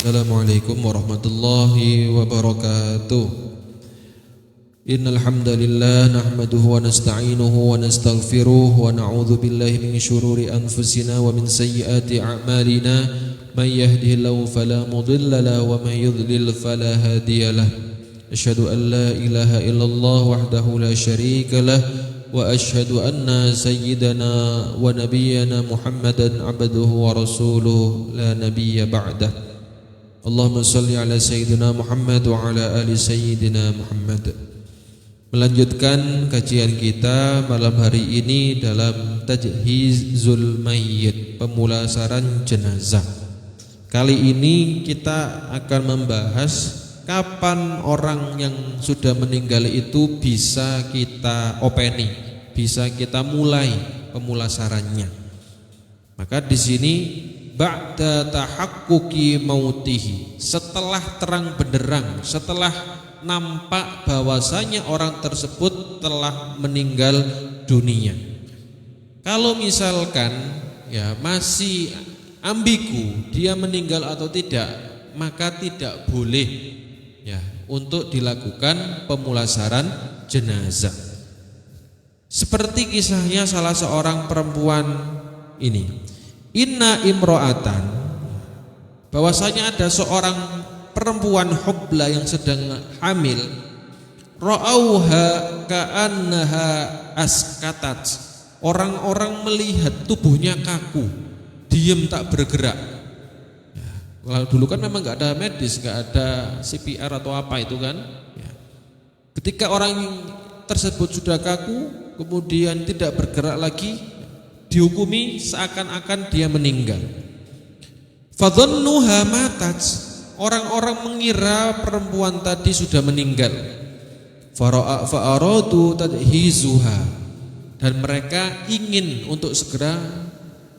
Assalamualaikum warahmatullahi wabarakatuh. Innal hamdalillah nahmaduhu wa nasta'inuhu wa nastaghfiruh wa na'udzu billahi min shururi anfusina wa min sayyiati a'malina may yahdihillahu fala mudilla lahu wa may yudlil fala hadiyalah. Asyhadu an la ilaha illallah wahdahu la syarika lah wa asyhadu anna sayyidana wa nabiyyana Muhammadan abduhu wa rasuluhu la nabiyya ba'dah. Allahumma salli ala sayyidina Muhammad wa ala ali sayyidina Muhammad. Melanjutkan kajian kita malam hari ini dalam Tajhizul Mayyit, pemulasaran jenazah. Kali ini kita akan membahas kapan orang yang sudah meninggal itu bisa kita openi, bisa kita mulai pemulasarannya. Maka di sini ba'da tahaqquqi mautihi, setelah terang benderang, setelah nampak bahwasanya orang tersebut telah meninggal dunia. Kalau misalkan ya masih ambigu dia meninggal atau tidak, maka tidak boleh ya untuk dilakukan pemulasaran jenazah. Seperti kisahnya salah seorang perempuan ini. Inna imro'atan, bahwasanya ada seorang perempuan hubla yang sedang hamil. Ra'auha ka'annaha askatat, orang-orang melihat tubuhnya kaku, diam tak bergerak. Ya, kalau dulu kan memang nggak ada medis, nggak ada CPR atau apa itu kan. Ya. Ketika orang tersebut sudah kaku, kemudian tidak bergerak lagi, dihukumi seakan-akan dia meninggal. Fadhannuha matat, orang-orang mengira perempuan tadi sudah meninggal. Fa'aradu tadhizuha, dan mereka ingin untuk segera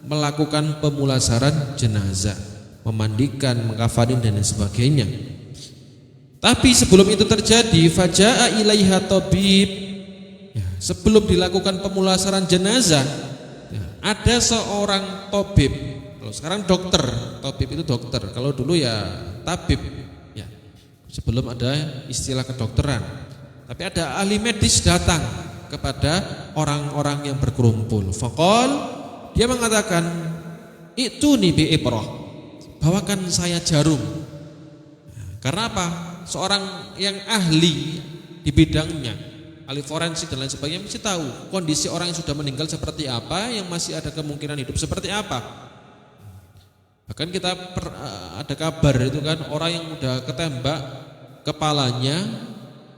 melakukan pemulasaran jenazah, memandikan, mengkafanin dan sebagainya. Tapi sebelum itu terjadi, faja'a ilaiha tabib, ya, sebelum dilakukan pemulasaran jenazah ada seorang tabib. Kalau sekarang dokter, tabib itu dokter. Kalau dulu ya tabib. Ya. Sebelum ada istilah kedokteran. Tapi ada ahli medis datang kepada orang-orang yang berkerumpul. Faqal, dia mengatakan, "Ituni bi ibrah." Bawakan saya jarum. Karena apa? Seorang yang ahli di bidangnya, ahli forensik dan lain sebagainya, mesti tahu kondisi orang yang sudah meninggal seperti apa, yang masih ada kemungkinan hidup seperti apa. Bahkan kita ada kabar itu kan, orang yang udah ketembak kepalanya,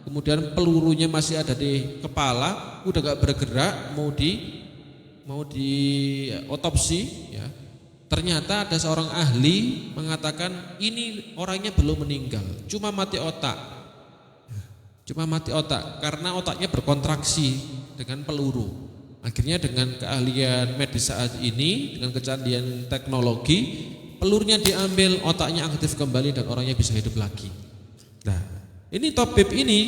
kemudian pelurunya masih ada di kepala, udah gak bergerak, mau di otopsi, ya. Ternyata ada seorang ahli mengatakan ini orangnya belum meninggal, cuma mati otak. Cuma mati otak karena otaknya berkontraksi dengan peluru. Akhirnya dengan keahlian medis saat ini, dengan kecanggihan teknologi, pelurunya diambil, otaknya aktif kembali dan orangnya bisa hidup lagi. Nah, ini tabib ini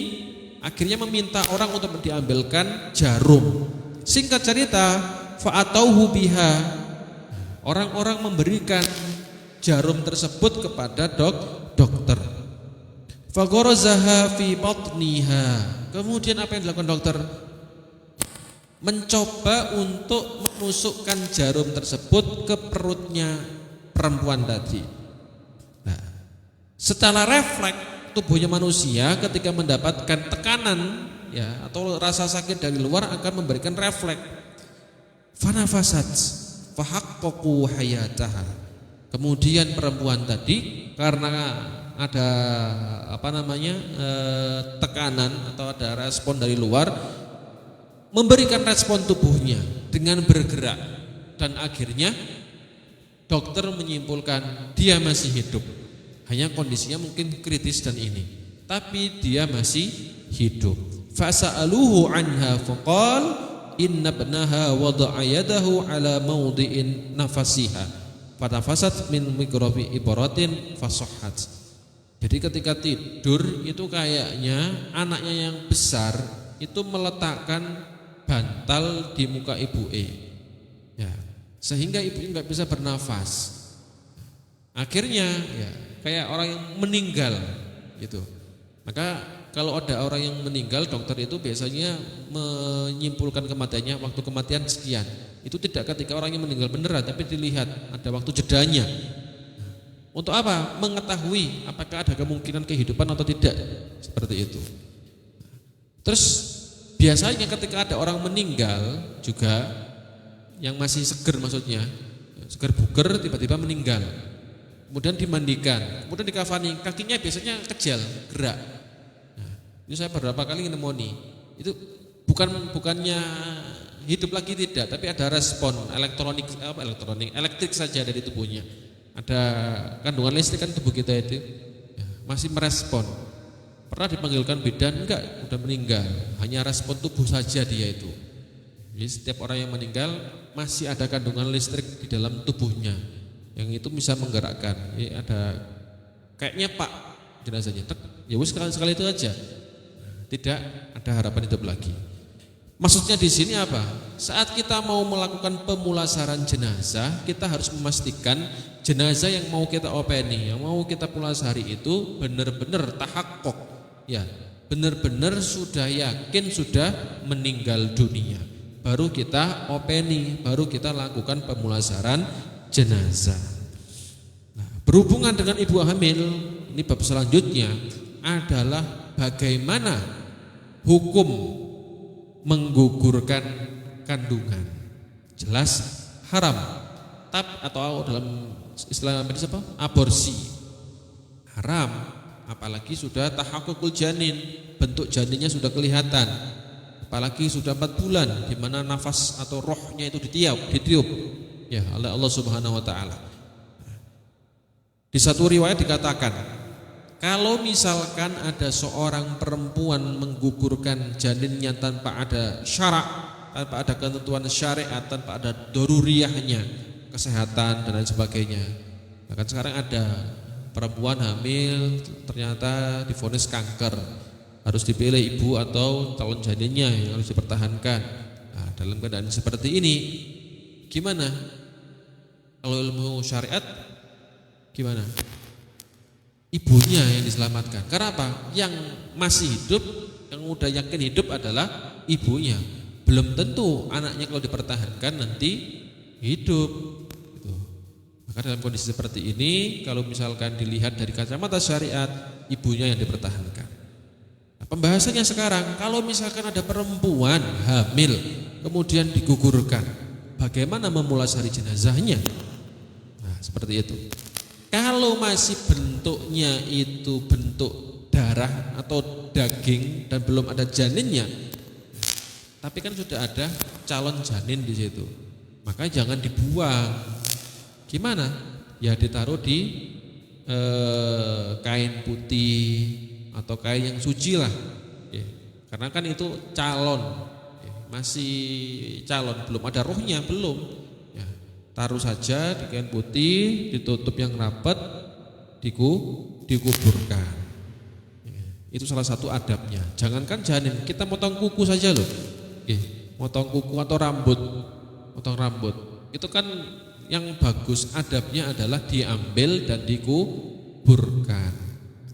akhirnya meminta orang untuk diambilkan jarum. Singkat cerita, fa'atauhu biha, orang-orang memberikan jarum tersebut kepada dokter. Fagharazaha fi batniha. Kemudian apa yang dilakukan dokter? Mencoba untuk menusukkan jarum tersebut ke perutnya perempuan tadi. Nah, secara refleks tubuhnya manusia ketika mendapatkan tekanan ya atau rasa sakit dari luar akan memberikan refleks. Fanafasat fahaqqaqu hayataha. Kemudian perempuan tadi karena ada tekanan atau ada respon dari luar, memberikan respon tubuhnya dengan bergerak, dan akhirnya dokter menyimpulkan dia masih hidup. Hanya kondisinya mungkin kritis dan ini, tapi dia masih hidup. Fasa'aluhu anha faqal inna ibnaha wada'a yadahu ala mawdi'in nafasiha fatafasat min mikrabi ibaratin fasahhat. Jadi ketika tidur itu kayaknya anaknya yang besar itu meletakkan bantal di muka ibu ya, sehingga ibu nggak bisa bernafas. Akhirnya ya kayak orang yang meninggal gitu. Maka kalau ada orang yang meninggal, dokter itu biasanya menyimpulkan kematiannya waktu kematian sekian. Itu tidak ketika orang yang meninggal beneran, tapi dilihat ada waktu jedanya. Untuk apa? Mengetahui apakah ada kemungkinan kehidupan atau tidak. Seperti itu. Terus biasanya ketika ada orang meninggal juga yang masih seger, maksudnya seger buger, tiba-tiba meninggal. Kemudian dimandikan, kemudian dikafani, kakinya biasanya kejal, gerak. Nah, ini saya beberapa kali pneumonia. Itu bukannya hidup lagi, tidak, tapi ada respon elektrik saja dari tubuhnya. Ada kandungan listrik kan tubuh kita itu ya, masih merespon. Pernah dipanggilkan bidan, enggak, udah meninggal. Hanya respon tubuh saja dia itu. Jadi setiap orang yang meninggal masih ada kandungan listrik di dalam tubuhnya. Yang itu bisa menggerakkan. Jadi ada kayaknya Pak jenazahnya, ya wis sekali itu aja. Tidak ada harapan hidup lagi. Maksudnya di sini apa? Saat kita mau melakukan pemulasaran jenazah, kita harus memastikan jenazah yang mau kita openi, yang mau kita pulasari itu benar-benar tahakkuk, ya, benar-benar sudah yakin sudah meninggal dunia. Baru kita openi, baru kita lakukan pemulasaran jenazah. Nah, berhubungan dengan ibu hamil, ini bab selanjutnya adalah bagaimana hukum menggugurkan kandungan. Jelas haram. Atau dalam istilah medis apa? Aborsi. Haram, apalagi sudah tahakkukul janin, bentuk janinnya sudah kelihatan. Apalagi sudah 4 bulan di mana nafas atau rohnya itu ditiup. Ya, oleh Allah Subhanahu wa taala. Di satu riwayat dikatakan, kalau misalkan ada seorang perempuan menggugurkan janinnya tanpa ada syarak, tanpa ada ketentuan syariat, tanpa ada daruriyahnya, kesehatan dan lain sebagainya. Bahkan sekarang ada perempuan hamil ternyata divonis kanker, harus dipilih ibu atau calon janinnya yang harus dipertahankan. Nah, dalam keadaan seperti ini gimana? Kalau ilmu syariat gimana? Ibunya yang diselamatkan. Karena apa? Yang masih hidup, yang udah yakin hidup adalah ibunya. Belum tentu anaknya kalau dipertahankan nanti hidup. Gitu. Maka dalam kondisi seperti ini, kalau misalkan dilihat dari kacamata syariat, ibunya yang dipertahankan. Nah, pembahasannya sekarang, kalau misalkan ada perempuan hamil kemudian digugurkan, bagaimana memulasari jenazahnya? Nah, seperti itu. Kalau masih bentuknya itu bentuk darah atau daging dan belum ada janinnya, tapi kan sudah ada calon janin di situ, maka jangan dibuang. Gimana? Ya ditaruh di kain putih atau kain yang suci lah, ya, karena kan itu calon, ya, masih calon, belum ada rohnya, belum. Taruh saja di kain putih, ditutup yang rapat, dikuburkan. Itu salah satu adabnya. Jangankan janin, kita motong kuku saja loh. Motong kuku atau rambut, motong rambut. Itu kan yang bagus adabnya adalah diambil dan dikuburkan.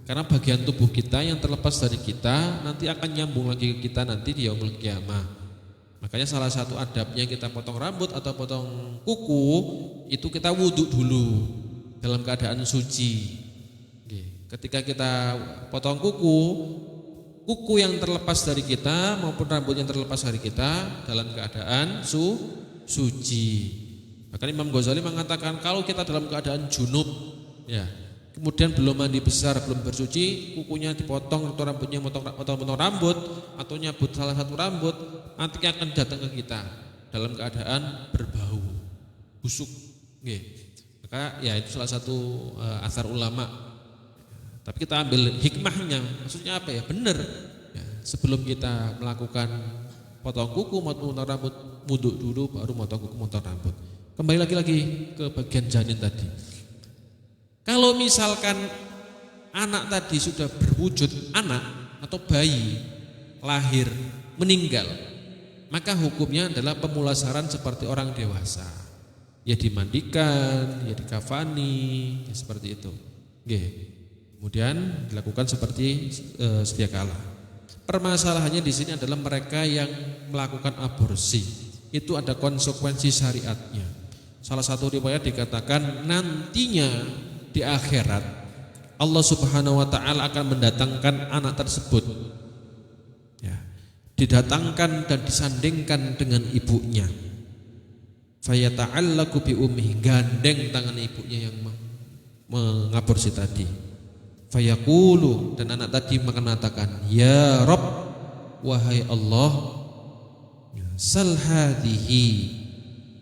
Karena bagian tubuh kita yang terlepas dari kita nanti akan nyambung lagi ke kita nanti di yaumul qiyamah. Makanya salah satu adabnya kita potong rambut atau potong kuku itu kita wudhu dulu dalam keadaan suci. Ketika kita potong kuku yang terlepas dari kita maupun rambut yang terlepas dari kita dalam keadaan suci. Bahkan Imam Ghazali mengatakan kalau kita dalam keadaan junub, ya, kemudian belum mandi besar, belum bersuci, kukunya dipotong atau rambutnya potong rambut atau nyabut salah satu rambut, nanti akan datang ke kita dalam keadaan berbau, busuk. Maka ya itu salah satu asar ulama. Tapi kita ambil hikmahnya, maksudnya apa ya? Benar. Ya, sebelum kita melakukan potong kuku, potong rambut, wudhu dulu, baru potong kuku, potong rambut. Kembali lagi ke bagian janin tadi. Kalau misalkan anak tadi sudah berwujud anak atau bayi lahir meninggal, maka hukumnya adalah pemulasaran seperti orang dewasa. Ya dimandikan, ya dikafani, ya seperti itu. Nggih. Kemudian dilakukan seperti sedia kala. Permasalahannya di sini adalah mereka yang melakukan aborsi. Itu ada konsekuensi syariatnya. Salah satu riwayat dikatakan nantinya di akhirat Allah Subhanahu wa taala akan mendatangkan anak tersebut. Ya, didatangkan dan disandingkan dengan ibunya. Fayata'allaqu bi ummihi, gandeng tangan ibunya yang mengaborsi tadi. Fayaqulu, dan anak tadi mengatakan, ya Rabb, wahai Allah, sal hadhihi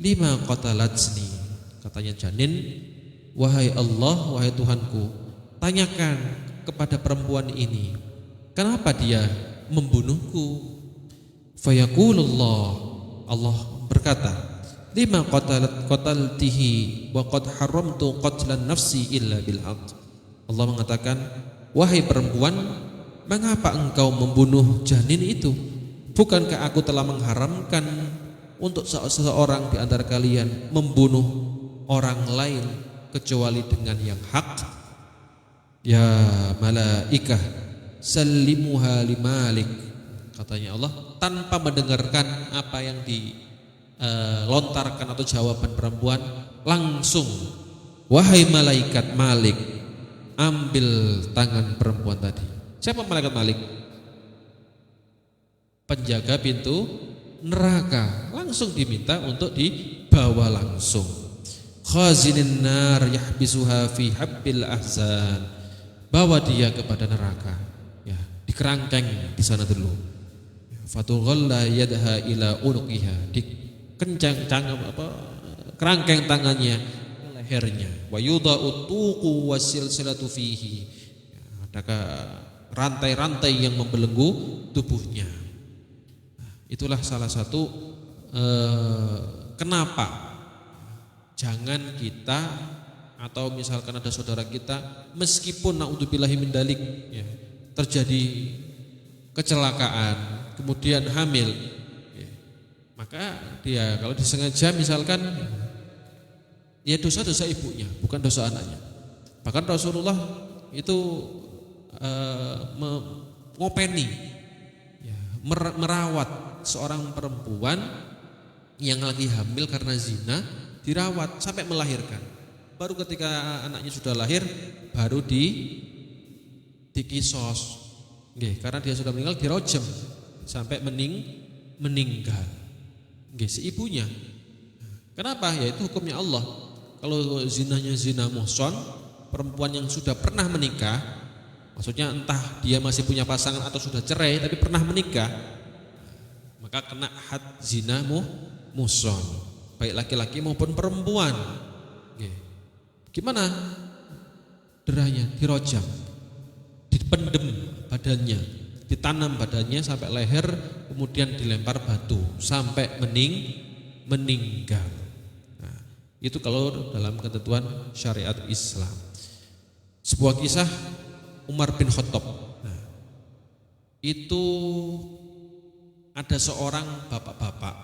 lima qatalatni. Katanya janin, wahai Allah, wahai Tuhanku, tanyakan kepada perempuan ini, kenapa dia membunuhku? Fayaqulullah, Allah berkata, lima qataltihi wa qad haramtu qatlan nafsi illa bil haqq. Allah mengatakan, wahai perempuan, mengapa engkau membunuh janin itu? Bukankah aku telah mengharamkan untuk seseorang di antara kalian membunuh orang lain kecuali dengan yang hak? Ya malaikah sallimuha limalik, katanya Allah tanpa mendengarkan apa yang dilontarkan atau jawaban perempuan, langsung, wahai malaikat Malik, ambil tangan perempuan tadi. Siapa malaikat Malik? Penjaga pintu neraka. Langsung diminta untuk dibawa langsung. Khazinin nar yahbisuha fi habbil ahzan. Bawa dia kepada neraka. Ya, dikerangkeng di sana dulu. Fatughalla yadha ila unuqiha. Dikencang kerangkeng tangannya ke lehernya. Wa yudha'u tuqu wasilsilatu fihi. Ada rantai-rantai yang membelenggu tubuhnya. Itulah salah satu kenapa jangan kita atau misalkan ada saudara kita meskipun naudzubillahi min dalik ya, terjadi kecelakaan kemudian hamil ya, maka dia kalau disengaja misalkan ya dosa-dosa ibunya bukan dosa anaknya. Bahkan Rasulullah itu ngopeni ya, merawat seorang perempuan yang lagi hamil karena zina, dirawat sampai melahirkan. Baru ketika anaknya sudah lahir baru dikisos. Nggih, karena dia sudah meninggal dirojam sampai meninggal. Nggih, si ibunya. Kenapa? Ya itu hukumnya Allah. Kalau zinanya zina muhson, perempuan yang sudah pernah menikah, maksudnya entah dia masih punya pasangan atau sudah cerai tapi pernah menikah, maka kena had zina muhson, baik laki-laki maupun perempuan. Gimana derahnya? Dirojam, dipendem badannya, ditanam badannya sampai leher, kemudian dilempar batu sampai meninggal. Nah, itu kalau dalam ketentuan syariat Islam. Sebuah kisah Umar bin Khattab. Nah, itu ada seorang bapak-bapak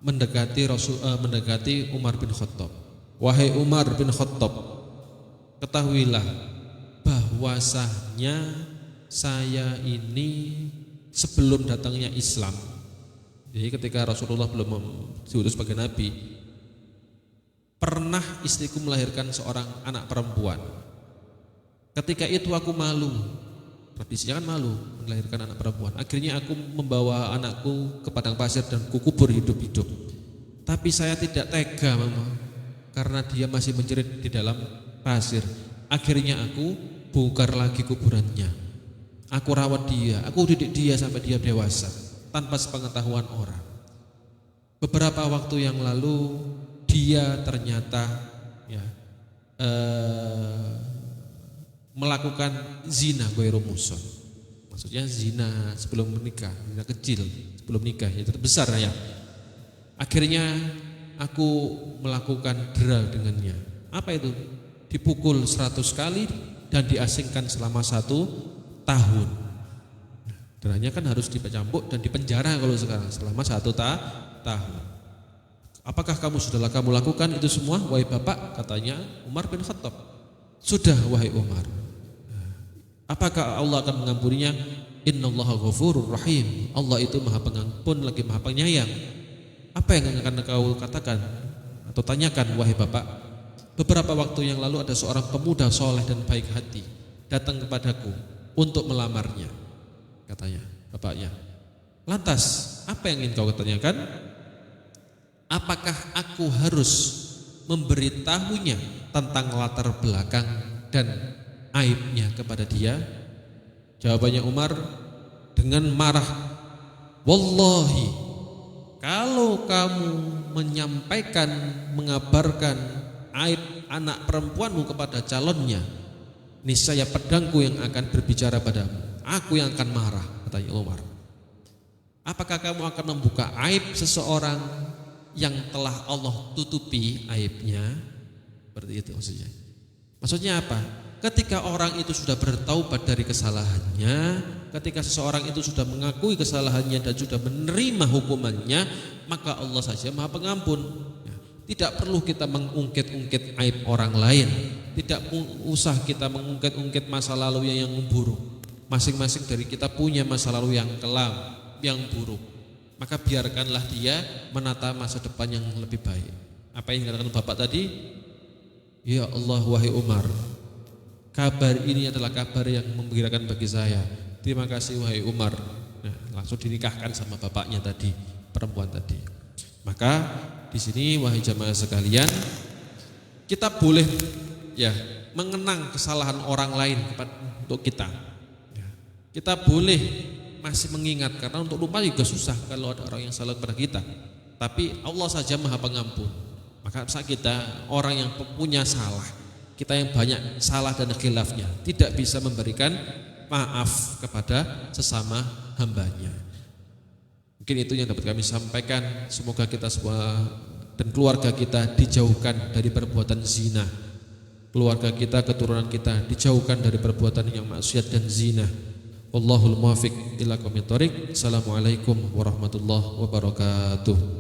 mendekati Umar bin Khattab. Wahai Umar bin Khattab, ketahuilah bahwasanya saya ini sebelum datangnya Islam, jadi ketika Rasulullah belum diutus sebagai nabi, pernah istriku melahirkan seorang anak perempuan. Ketika itu aku malu, tradisinya kan malu melahirkan anak perempuan. Akhirnya aku membawa anakku ke padang pasir dan kukubur hidup-hidup. Tapi saya tidak tega, Mama, karena dia masih menjerit di dalam pasir. Akhirnya aku bongkar lagi kuburannya. Aku rawat dia, aku didik dia sampai dia dewasa tanpa sepengetahuan orang. Beberapa waktu yang lalu dia ternyata ya, melakukan zina ghairu muhsan. Maksudnya zina sebelum menikah, zina kecil sebelum nikah, ya terbesar ya. Akhirnya aku melakukan dera dengannya. Apa itu? Dipukul 100 kali dan diasingkan selama 1 tahun. Deranya kan harus dicambuk dan dipenjara kalau sekarang selama 1 tahun. Apakah kamu lakukan itu semua wahai bapak? Katanya Umar bin Khattab. Sudah wahai Umar. Apakah Allah akan mengampuninya? Innallaha ghafurur rahim. Allah itu Maha Pengampun lagi Maha Penyayang. Apa yang akan kau katakan atau tanyakan wahai bapak? Beberapa waktu yang lalu ada seorang pemuda soleh dan baik hati datang kepadaku untuk melamarnya, katanya bapaknya. Lantas apa yang ingin kau tanyakan? Apakah aku harus memberitahunya tentang latar belakang dan aibnya kepada dia? Jawabannya Umar dengan marah, wallahi, kalau kamu menyampaikan, mengabarkan aib anak perempuanmu kepada calonnya, niscaya pedangku yang akan berbicara padamu. Aku yang akan marah, katanya Umar. Apakah kamu akan membuka aib seseorang yang telah Allah tutupi aibnya? Seperti itu maksudnya. Maksudnya apa? Ketika orang itu sudah bertaubat dari kesalahannya, ketika seseorang itu sudah mengakui kesalahannya dan sudah menerima hukumannya, maka Allah saja Maha Pengampun. Tidak perlu kita mengungkit-ungkit aib orang lain. Tidak usah kita mengungkit-ungkit masa lalunya yang buruk. Masing-masing dari kita punya masa lalu yang kelam, yang buruk. Maka biarkanlah dia menata masa depan yang lebih baik. Apa yang dikatakan Bapak tadi? Ya Allah, wahai Umar, kabar ini adalah kabar yang menggembirakan bagi saya. Terima kasih wahai Umar. Nah, langsung dinikahkan sama bapaknya tadi, perempuan tadi. Maka di sini wahai jamaah sekalian, kita boleh ya mengenang kesalahan orang lain untuk kita. Kita boleh masih mengingat, karena untuk lupa juga susah kalau ada orang yang salah kepada kita. Tapi Allah saja Maha Pengampun. Maka saat kita orang yang punya salah, kita yang banyak salah dan khilafnya, tidak bisa memberikan maaf kepada sesama hambanya. Mungkin itu yang dapat kami sampaikan. Semoga kita semua dan keluarga kita dijauhkan dari perbuatan zina. Keluarga kita, keturunan kita dijauhkan dari perbuatan yang maksiat dan zina. Wallahul muwaffiq ila aqwamit thoriq. Assalamualaikum warahmatullahi wabarakatuh.